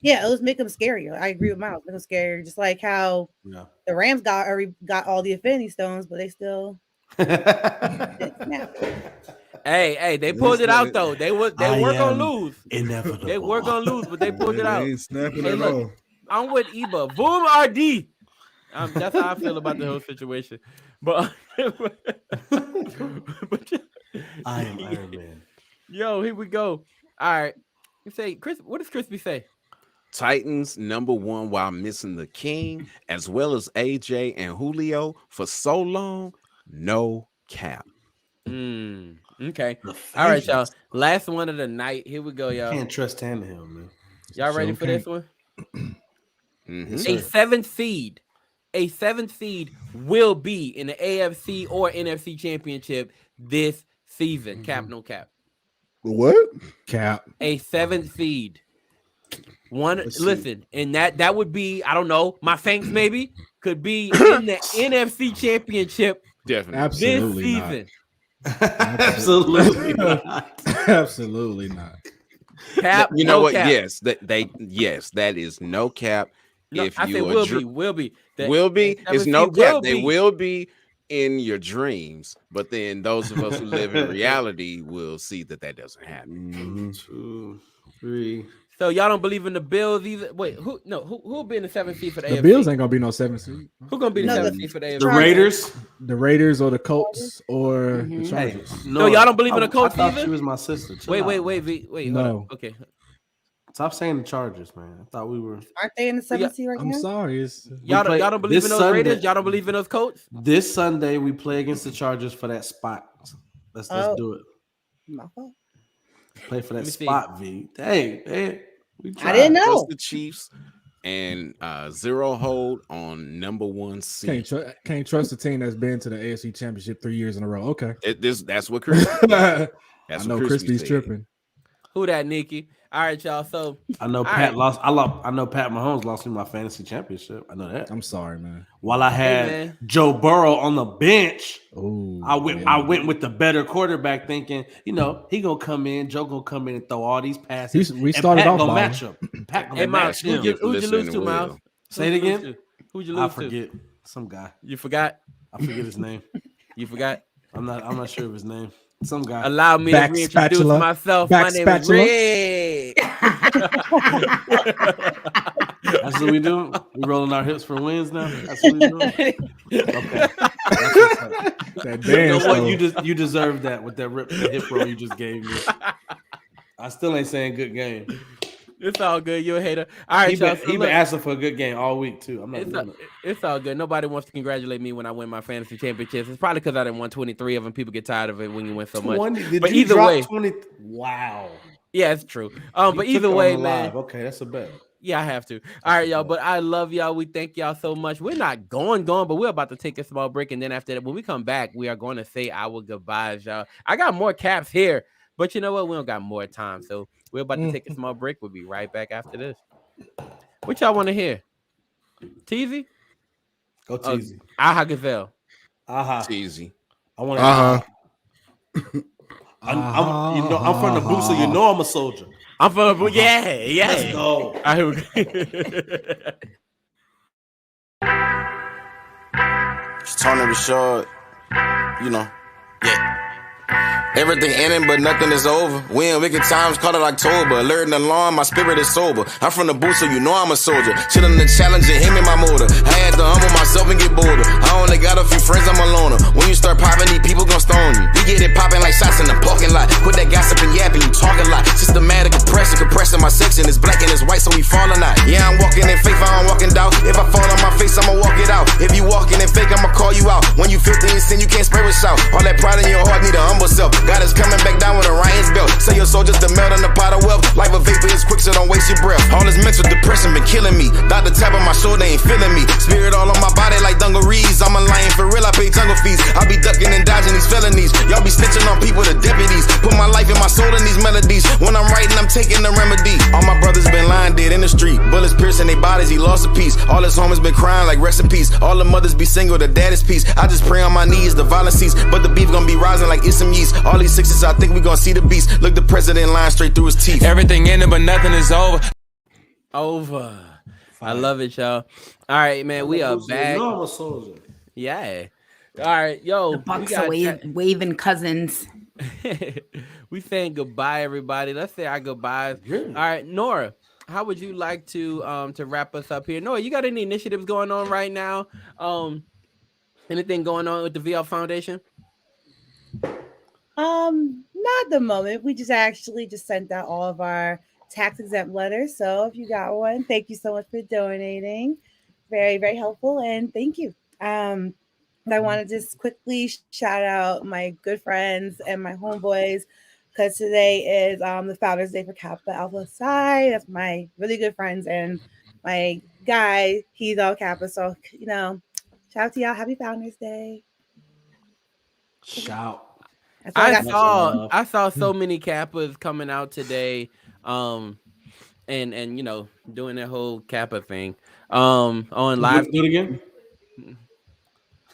yeah, it'll make them scarier. I agree with Miles. Make them scarier, just like how the Rams got all the Infinity Stones, but they still. Hey, they pulled it out though. They were gonna lose. Inevitable. They were gonna lose, but they pulled it out. They ain't snapping at all. I'm with Eba. Boom RD. That's how I feel about the whole situation. But I am Iron Man. Yo, here we go. All right. You say, Chris, what does Crispy say? Titans #1 while missing the King as well as AJ and Julio for so long. No cap. Okay. All right, y'all. Last one of the night. Here we go, y'all. Can't trust Tannehill, man. Y'all ready for this one? Mhm. A seventh seed will be in the AFC or NFC championship this season. Cap, no cap. What? Cap. A seventh seed. Listen, and that would be, I don't know, my Saints maybe could be in the NFC championship Definitely. Absolutely this not. season. Absolutely not. Absolutely not. Cap, You know no what? cap. Yes, that is no cap. No, If I you say will be. will be. That It's seventh no seed cap. will They be. will be in your dreams, but then those of us who live in reality will see that doesn't happen. 2, 3. So y'all don't believe in the Bills either? Wait, who will be in the seventh seed for the The AFC? Bills ain't gonna be no 7th seed. Who gonna be the No, seventh the- seed for the AFC? The Raiders. The Raiders or the Colts or the Hey, Chargers. No, y'all don't believe in the Colts I thought either? she was my sister. Chill Wait, out. wait. Hold No. on. Okay. Stop saying the Chargers, man. I thought we were. Aren't they in the 7th seed right I'm now? sorry. It's Y'all play don't believe this in those Sunday. Raiders? Y'all don't believe in those Colts? This Sunday we play against the Chargers for that spot. Let's Oh. do it. My fault. Play for Let that me see. spot, V. Hey, we tried. I didn't know. Just the Chiefs and 0 hold on #1 seed. can't trust a team that's been to the AFC Championship 3 years in a row. Okay. That's what Chris. I That's know what Crispy's said. tripping. Who that, Nikki? All right, y'all. So I know All Pat right. lost. I know Pat Mahomes lost me my fantasy championship. I know that. I'm sorry, man. While I had man. Joe Burrow on the bench, Oh, I went with the better quarterback, thinking, he gonna come in, Joe gonna come in and throw all these passes. We and started Pat off gonna balling. match him. Pat gonna Hey, Miles, match him. who'd you lose to, Miles? Say it Who'd you again. lose to? Who'd you lose I to? forget some guy. You forgot? I forget his name. You forgot? I'm not sure of his name. Some guy. Allow me Back to reintroduce spatula. myself. Back My name spatula. is Rick. That's what we do. We rolling our hips for wins now. That's what we doing. Okay. That's what's up. That You know dance. what? You deserve that with that the hip roll you just gave me. I still ain't saying good game. It's all good. You're a hater. All right, He y'all. been, So he been look, asking for a good game all week too. I'm not it's, doing it. it's all good. Nobody wants to congratulate me when I win my fantasy championships. It's probably because I didn't win 23 of them. People get tired of it when you win so much. 20, did But you either drop way, 20? Wow. yeah, it's true. You But took either it on way, the man. live. Okay, that's a bet. Yeah, I have to. All right, y'all. But I love y'all. We thank y'all so much. We're not going, but we're about to take a small break. And then after that, when we come back, we are going to say our goodbyes, y'all. I got more caps here, but you know what? We don't got more time. So we're about to take a small break. We'll be right back after this. What y'all want to hear? Teasy? Go Teasy. Aha Gazelle. Aha. Teasy. I want to. I'm from the booth, so you know I'm a soldier. I'm from the yeah. Let's go. All right, here we go. It's Tony Rashad, yeah. Everything ending, but nothing is over. We in wicked times, call it October. Alert and alarm, my spirit is sober. I'm from the booth, so you know I'm a soldier. Chillin' the challenge and him in my motor. I had to humble myself and get bolder. I only got a few friends, I'm a loner. When you start popping, these people gon' stone you. We get it popping like shots in the parking lot. Quit that gossip and yapping, you talking a lot. Systematic compressing my section. It's black and it's white, so we falling out. Yeah, I'm walking in faith, I don't walking doubt. If I fall on my face, I'ma walk it out. If you walking in fake, I'ma call you out. When you filthy and sin, you can't spray with shout. All that pride in your heart need a humble self. God is coming back down with a Ryan's belt. Say your soldiers to melt in the pot of wealth. Life a vapor is quick, so don't waste your breath. All this mental depression been killing me. Doctor tap on my shoulder, ain't feeling me. Spirit all on my body like dungarees. I'm a lion for real, I pay jungle fees. I be ducking and dodging these felonies. Y'all be snitching on people, the deputies. Put my life and my soul in these melodies. When I'm writing, I'm taking the remedy. All my brothers been lying dead in the street. Bullets piercing their bodies, he lost a piece. All his homies been crying like rest in peace. All the mothers be single, the dad is peace. I just pray on my knees, the violence cease. But the beef gonna be rising like it's some yeast. All these sixes, I think we gonna see the beast. Look the president lying straight through his teeth. Everything ended, but nothing is over. Over. I love it, y'all. All right, man. We are back. You know I'm a soldier. Yeah. All right, yo. The Bucks are waving cousins. We saying goodbye, everybody. Let's say our goodbyes. All right, Nora, how would you like to wrap us up here? Nora, you got any initiatives going on right now? Anything going on with the VL Foundation? Not at the moment. We just actually just sent out all of our tax exempt letter. So if you got one, thank you so much for donating. Very, very helpful. And thank you. I want to just quickly shout out my good friends and my homeboys, because today is the Founders Day for Kappa Alpha Psi. That's my really good friends and my guy. He's all Kappa. So, shout out to y'all. Happy Founders Day. Shout. I saw so many Kappas coming out today, and doing that whole Kappa thing, on live. Do it again.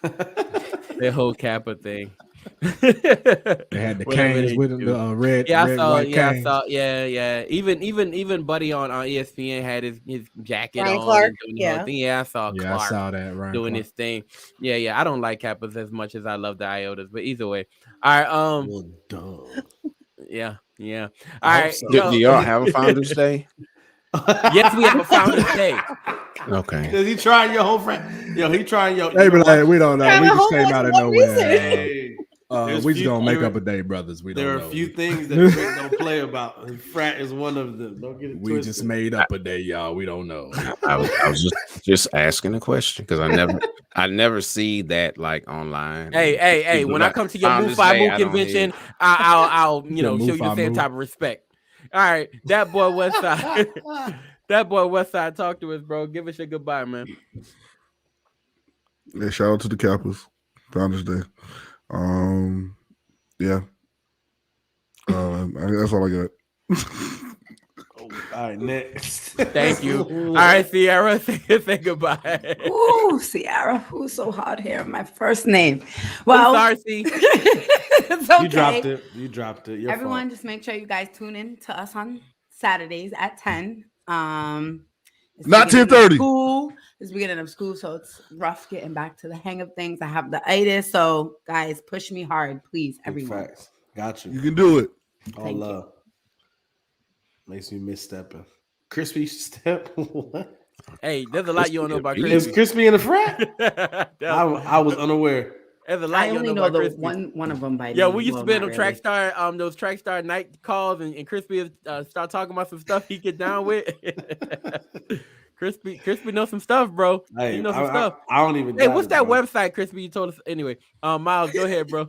That whole Kappa thing. They had the canes with them, the red. Yeah, red, I saw. Yeah. Even Buddy on ESPN had his jacket Ryan on. Clark, I saw Clark. I saw that. Ryan doing Clark. his thing. Yeah. I don't like Kappas as much as I love the Iotas, but either way. All right. Well, duh. Yeah. All right. so. Do y'all have a Founders Day? Yes, we have a Founders Day. Okay. Is he trying your whole friend? Yo, he trying your. They be like, we don't know. We just came out of nowhere. Hey, We just gonna make up a day, brothers. We don't there are know. a few things that Drake don't play about. And frat is one of them. Don't get it We twisted. just made up a day, y'all. We don't know. I was just asking a question because I never see that like online. Hey! People When I like come to your Founders MUFI Day, Boo I don't convention, hear. I'll show Yeah, you the MUFI same Boo. type of respect. All right, that boy Westside. That boy Westside, talk to us, bro. Give us your goodbye, man. Yeah, shout out to the Kappas, Founders Day. Yeah. That's all I got. All right, next. Thank you. All right, Sierra, say goodbye. Ooh, Sierra, who's so hard here? My first name. Well, sorry, C. It's okay. You dropped it. Your Everyone, fault. just make sure you guys tune in to us on Saturdays at 10. It's Not beginning of 10:30. School. It's beginning of school, so it's rough getting back to the hang of things. I have the itis, so guys, push me hard, please, Big everyone. facts. Got You you. can do it. All Thank you. love. Makes me misstepping. Crispy step. What? Hey, there's a lot you don't know about Is Crispy. Crispy in the frat? I was unaware. There's a lot I you only don't know about the Crispy. one of them by Yeah, name. we used to Well, be in not them really. Trackstar night calls, and Crispy start talking about some stuff he get down with. Crispy knows some stuff, bro. Hey, He knows some stuff. I don't even. Hey, doubt what's it, that bro. website, Crispy? You told us anyway. Miles, go ahead, bro.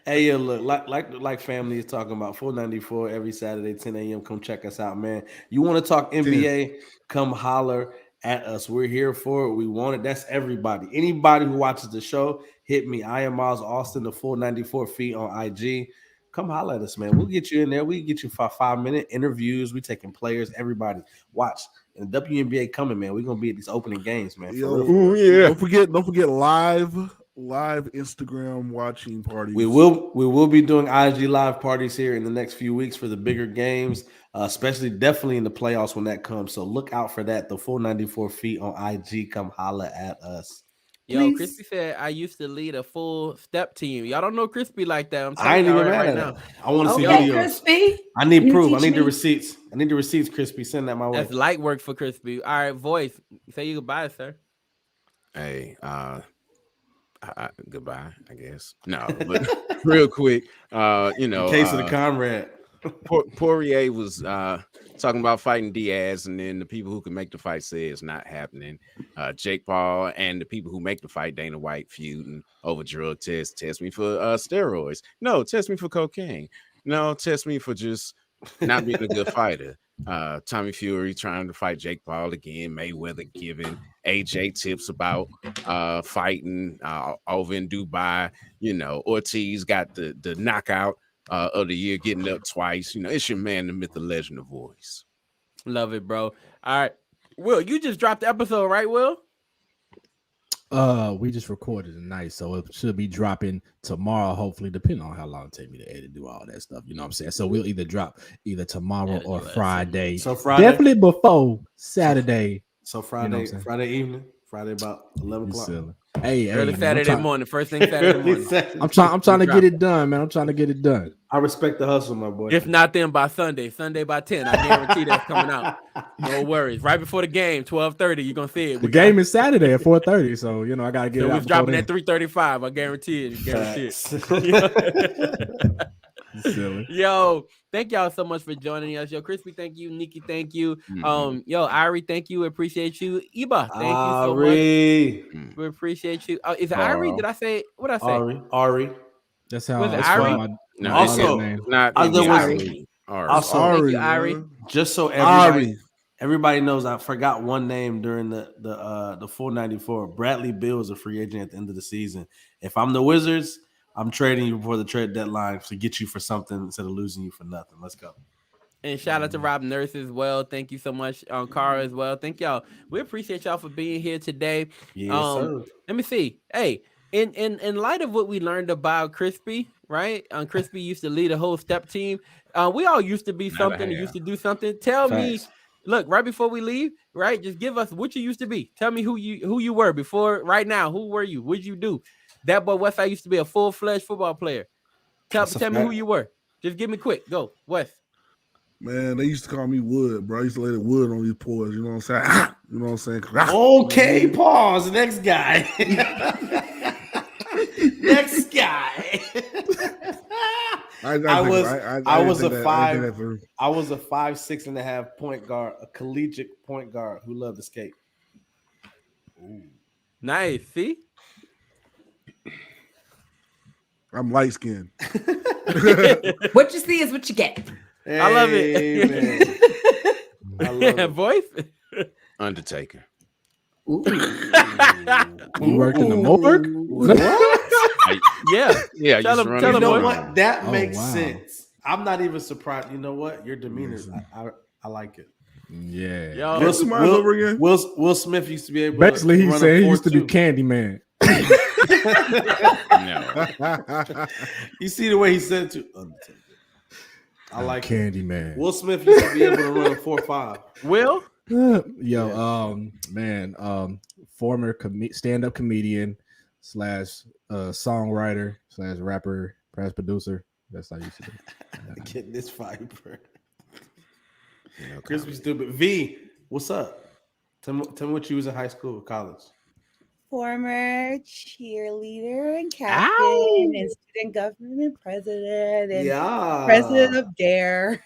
Hey, yeah, look, like family is talking about 494 every Saturday, 10 a.m. Come check us out, man. You want to talk NBA? Come holler at us. We're here for it. We want it. That's everybody. Anybody who watches the show, hit me. I am Miles Austin, the 494 feet on IG. Come holler at us, man. We'll get you in there. We can get you for 5-minute interviews. We taking players. Everybody watch. And the WNBA coming, man. We're gonna be at these opening games, man. For Yo, real. Ooh, yeah. Don't forget live Instagram watching parties. We will be doing IG live parties here in the next few weeks for the bigger games, especially definitely in the playoffs when that comes. So look out for that. The 494 feet on IG. Come holla at us. Yo, Please. Crispy said I used to lead a full step team. Y'all don't know Crispy like that. I'm I ain't telling even y'all mad right at now. it. I want to see Okay, videos. Crispy. I need You proof. I teach need the me. receipts. I need the receipts, Crispy. Send that my way. That's light work for Crispy. All right, voice. Say you goodbye, sir. Hey, goodbye, I guess. No, but real quick, In case of the comrade. Poirier was talking about fighting Diaz, and then the people who can make the fight say it's not happening. Jake Paul and the people who make the fight, Dana White, feuding over drug tests. Test me for steroids. No, test me for cocaine. No, test me for just not being a good fighter. Tommy Fury trying to fight Jake Paul again. Mayweather giving AJ tips about fighting over in Dubai. You know, Ortiz got the knockout of the year, getting up twice. You know, it's your man, the myth, the legend, the voice. Love it, bro. All right. Will, you just dropped the episode, right, Will? We just recorded tonight, so it should be dropping tomorrow, hopefully, depending on how long it take me to edit, do all that stuff. You know what I'm saying? So we'll either drop either tomorrow or Friday. So Friday? Definitely before Saturday. So Friday, Friday evening, Friday about 11 o'clock. Hey, Early man, Saturday morning. First thing Saturday morning. I'm trying to get it done, man. I'm trying to get it done. I respect the hustle, my boy. If not, then by Sunday by 10. I guarantee that's coming out. No worries. Right before the game, 12:30, you're gonna see it. The game is Saturday at 4:30, so you know I gotta get So it we're out. dropping before at 3:35. I guarantee it. Guarantee it. Silly. Yo, thank y'all so much for joining us. Yo, Crispy, thank you. Nikki, thank you. Yo, Ari, thank you. Appreciate you. Iba, thank you so much. We appreciate you. Is it Ari? Did I say what I say? Ari. That's how Was it that's Ari? my No, Also, it's not. other it's words- Ari. Also, Thank Ari, you, Ari. man. just so Ari. everybody knows, I forgot one name during the full 94. Bradley Beal is a free agent at the end of the season. If I'm the Wizards, I'm trading you before the trade deadline to get you for something instead of losing you for nothing. Let's go. And shout out to Rob Nurse as well. Thank you so much, Cara as well. Thank y'all. We appreciate y'all for being here today. Yes, sir. Let me see. Hey, in light of what we learned about Crispy, right? Crispy used to lead a whole step team. We all used to be something, used to do something. Tell me, look, right before we leave, right? Just give us what you used to be. Tell me who you were before, right now. Who were you? What'd you do? That boy Westside used to be a full-fledged football player. Tell me who you were. Just give me quick. Go, West. Man, they used to call me Wood, bro. I used to lay the wood on these pours. You know what I'm saying? You know what I'm saying? Okay, pause. Next guy. Next guy. I was a 5'6.5" point guard, a collegiate point guard who loved to skate. Ooh. Nice. See? I'm light skinned. What you see is what you get. Hey, I love it. I love it. Voice? Undertaker. You worked in the morgue? Yeah. Yeah. Tell just him, run tell it him You know down. what? That makes wow. sense. I'm not even surprised. You know what? Your demeanor, I like it. Yeah. Yo, What's the miles over again? Will Smith used to be able Basically, to he run said a he used to be 4.2. Candyman. No. You see the way he said it to Undertaker. I like it. Candyman. Will Smith used to be able to run a 4.5. Will? Yo, former stand-up comedian / songwriter / rapper / producer. That's how I used to do. Getting this fiber. Crispy stupid. V, what's up? Tell me what you was in high school or college. Former cheerleader and captain and student government president and president of DARE.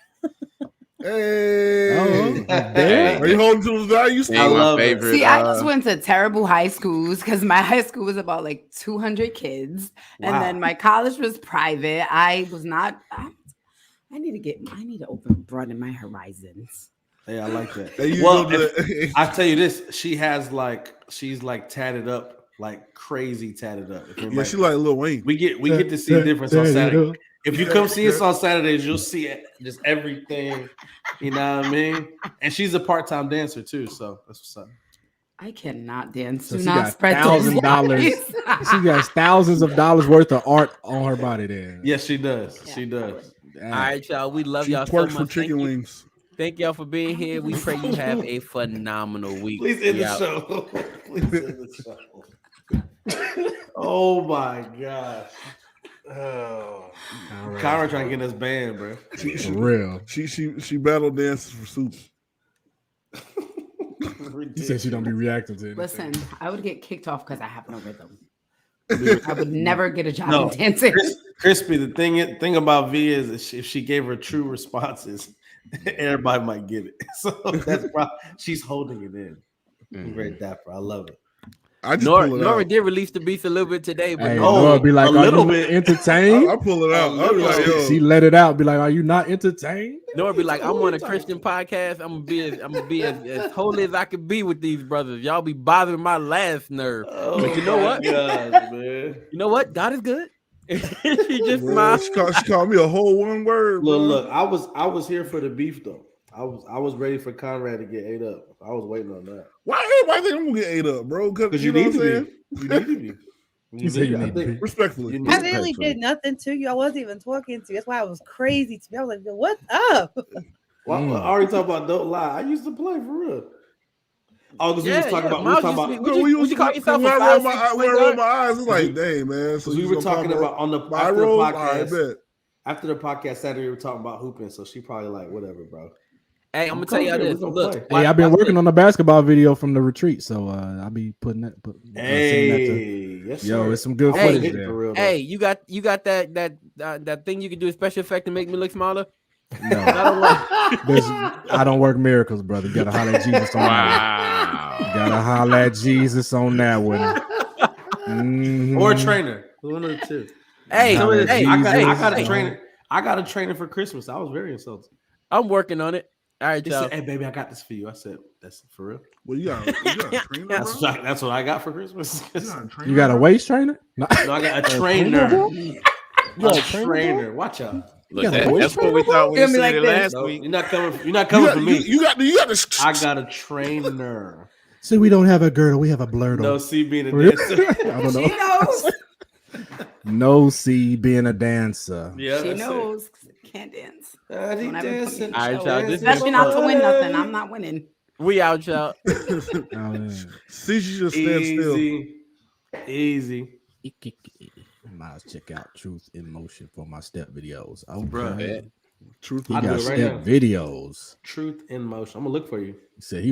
Hey, Hey. Are you holding to those values? Hey, I my love it. favorite. See, I just went to terrible high schools because my high school was about like 200 kids, Wow. and then my college was private. I was not. I need to broaden my horizons. Hey, I like that. Hey, you Well, go to I tell you this, she's tatted up, like crazy tatted up. If yeah, anybody- she like Lil Wayne. we get to see the difference on Saturday. If you come see us on Saturdays, you'll see it, just everything. You know what I mean? And she's a part-time dancer too, so that's what's up. I cannot dance. So Do she not got spread those $1,000. lies. She got thousands of dollars worth of art on her body there. Yes, she does. She does. All right, y'all. We love She y'all so twerks much. for Thank chicken you. wings. Thank y'all for being here. We pray you have a phenomenal week. Please end We the out. show. Please end the show. Oh my gosh. Oh, Kyra trying to get us banned, bro. For real. She battle dances for soup. He said she don't be reacting to it. Listen, I would get kicked off because I have no rhythm. I would never get a job No, in dancing. Crispy, the thing about V is if she gave her true responses, everybody might get it. So that's probably she's holding it in. Very dapper. I love it. I just Nora, pull it Nora out. did release the beast a little bit today, but Hey, Nora, Nora be like, a are little you bit. entertained? I pull it out. I'll be like, yo. She let it out. Be like, are you not entertained? Nora be like, I'm on a Christian podcast. I'm gonna be as holy as I can be with these brothers. Y'all be bothering my last nerve. But you know what? Gosh, man. You know what? God is good. She just Bro, smiled. she called me a whole one word. Look, bro. look. I was here for the beef though. I was ready for Conrad to get ate up. I was waiting on that. Why everybody think I'm gonna get ate up, bro? Because You you know need what I'm to saying? be. You need to be. You said you I need to think- be. Respectfully. you need I to be. literally did nothing to you. I wasn't even talking to you. That's why it was crazy to me. I was like, "What's up?" Well, I already talked about don't lie. I used to play for real. Oh, because we was talking about. We was Miles talking used to about. be- No, would you call yourself when a I roll 5'6" my point when I roll guard? my eyes, it's like, dang, man. So Because we you were gonna talking pop about on the my after the rolls. I podcast. bet. After the podcast Saturday, we were talking about hooping. So she probably like whatever, bro. Hey, I'm gonna tell y'all this. Look, Hey, I've been working on the basketball video from the retreat, so I'll be putting that. Yes, yo, sir. it's some good Hey, footage there. Hey, you got that thing you can do a special effect to make me look smaller? No, I don't work miracles, brother. You gotta holler at Jesus on that one. You gotta holler at Jesus on that one. Or a trainer. One of the two. Hey, I got a trainer. I got a trainer for Christmas. I was very insulted. I'm working on it. All right, He y'all. said, "Hey, baby, I got this for you." I said, "That's for real." Well, you got a trainer, That's what I got for Christmas. You got a waist trainer? No, I got a trainer. You got a trainer? Watch out. Look, that's what we thought when you said it last No, week. You're not coming for me. You got the. I got a trainer. See, we don't have a girdle, we have a blurtle. No C being a dancer. I don't know. She knows. No C being a dancer. Yeah, She that's knows. Can't dance. Don't ever put me in All right, show. y'all, this Especially is not to win nothing. I'm not winning. We out, y'all. See, she just stand still. Easy. Might check out Truth in Motion for my step videos. Oh, Bruh. Truth. He I'll do got it right step now. videos. Truth in Motion. I'm gonna look for you. He said he was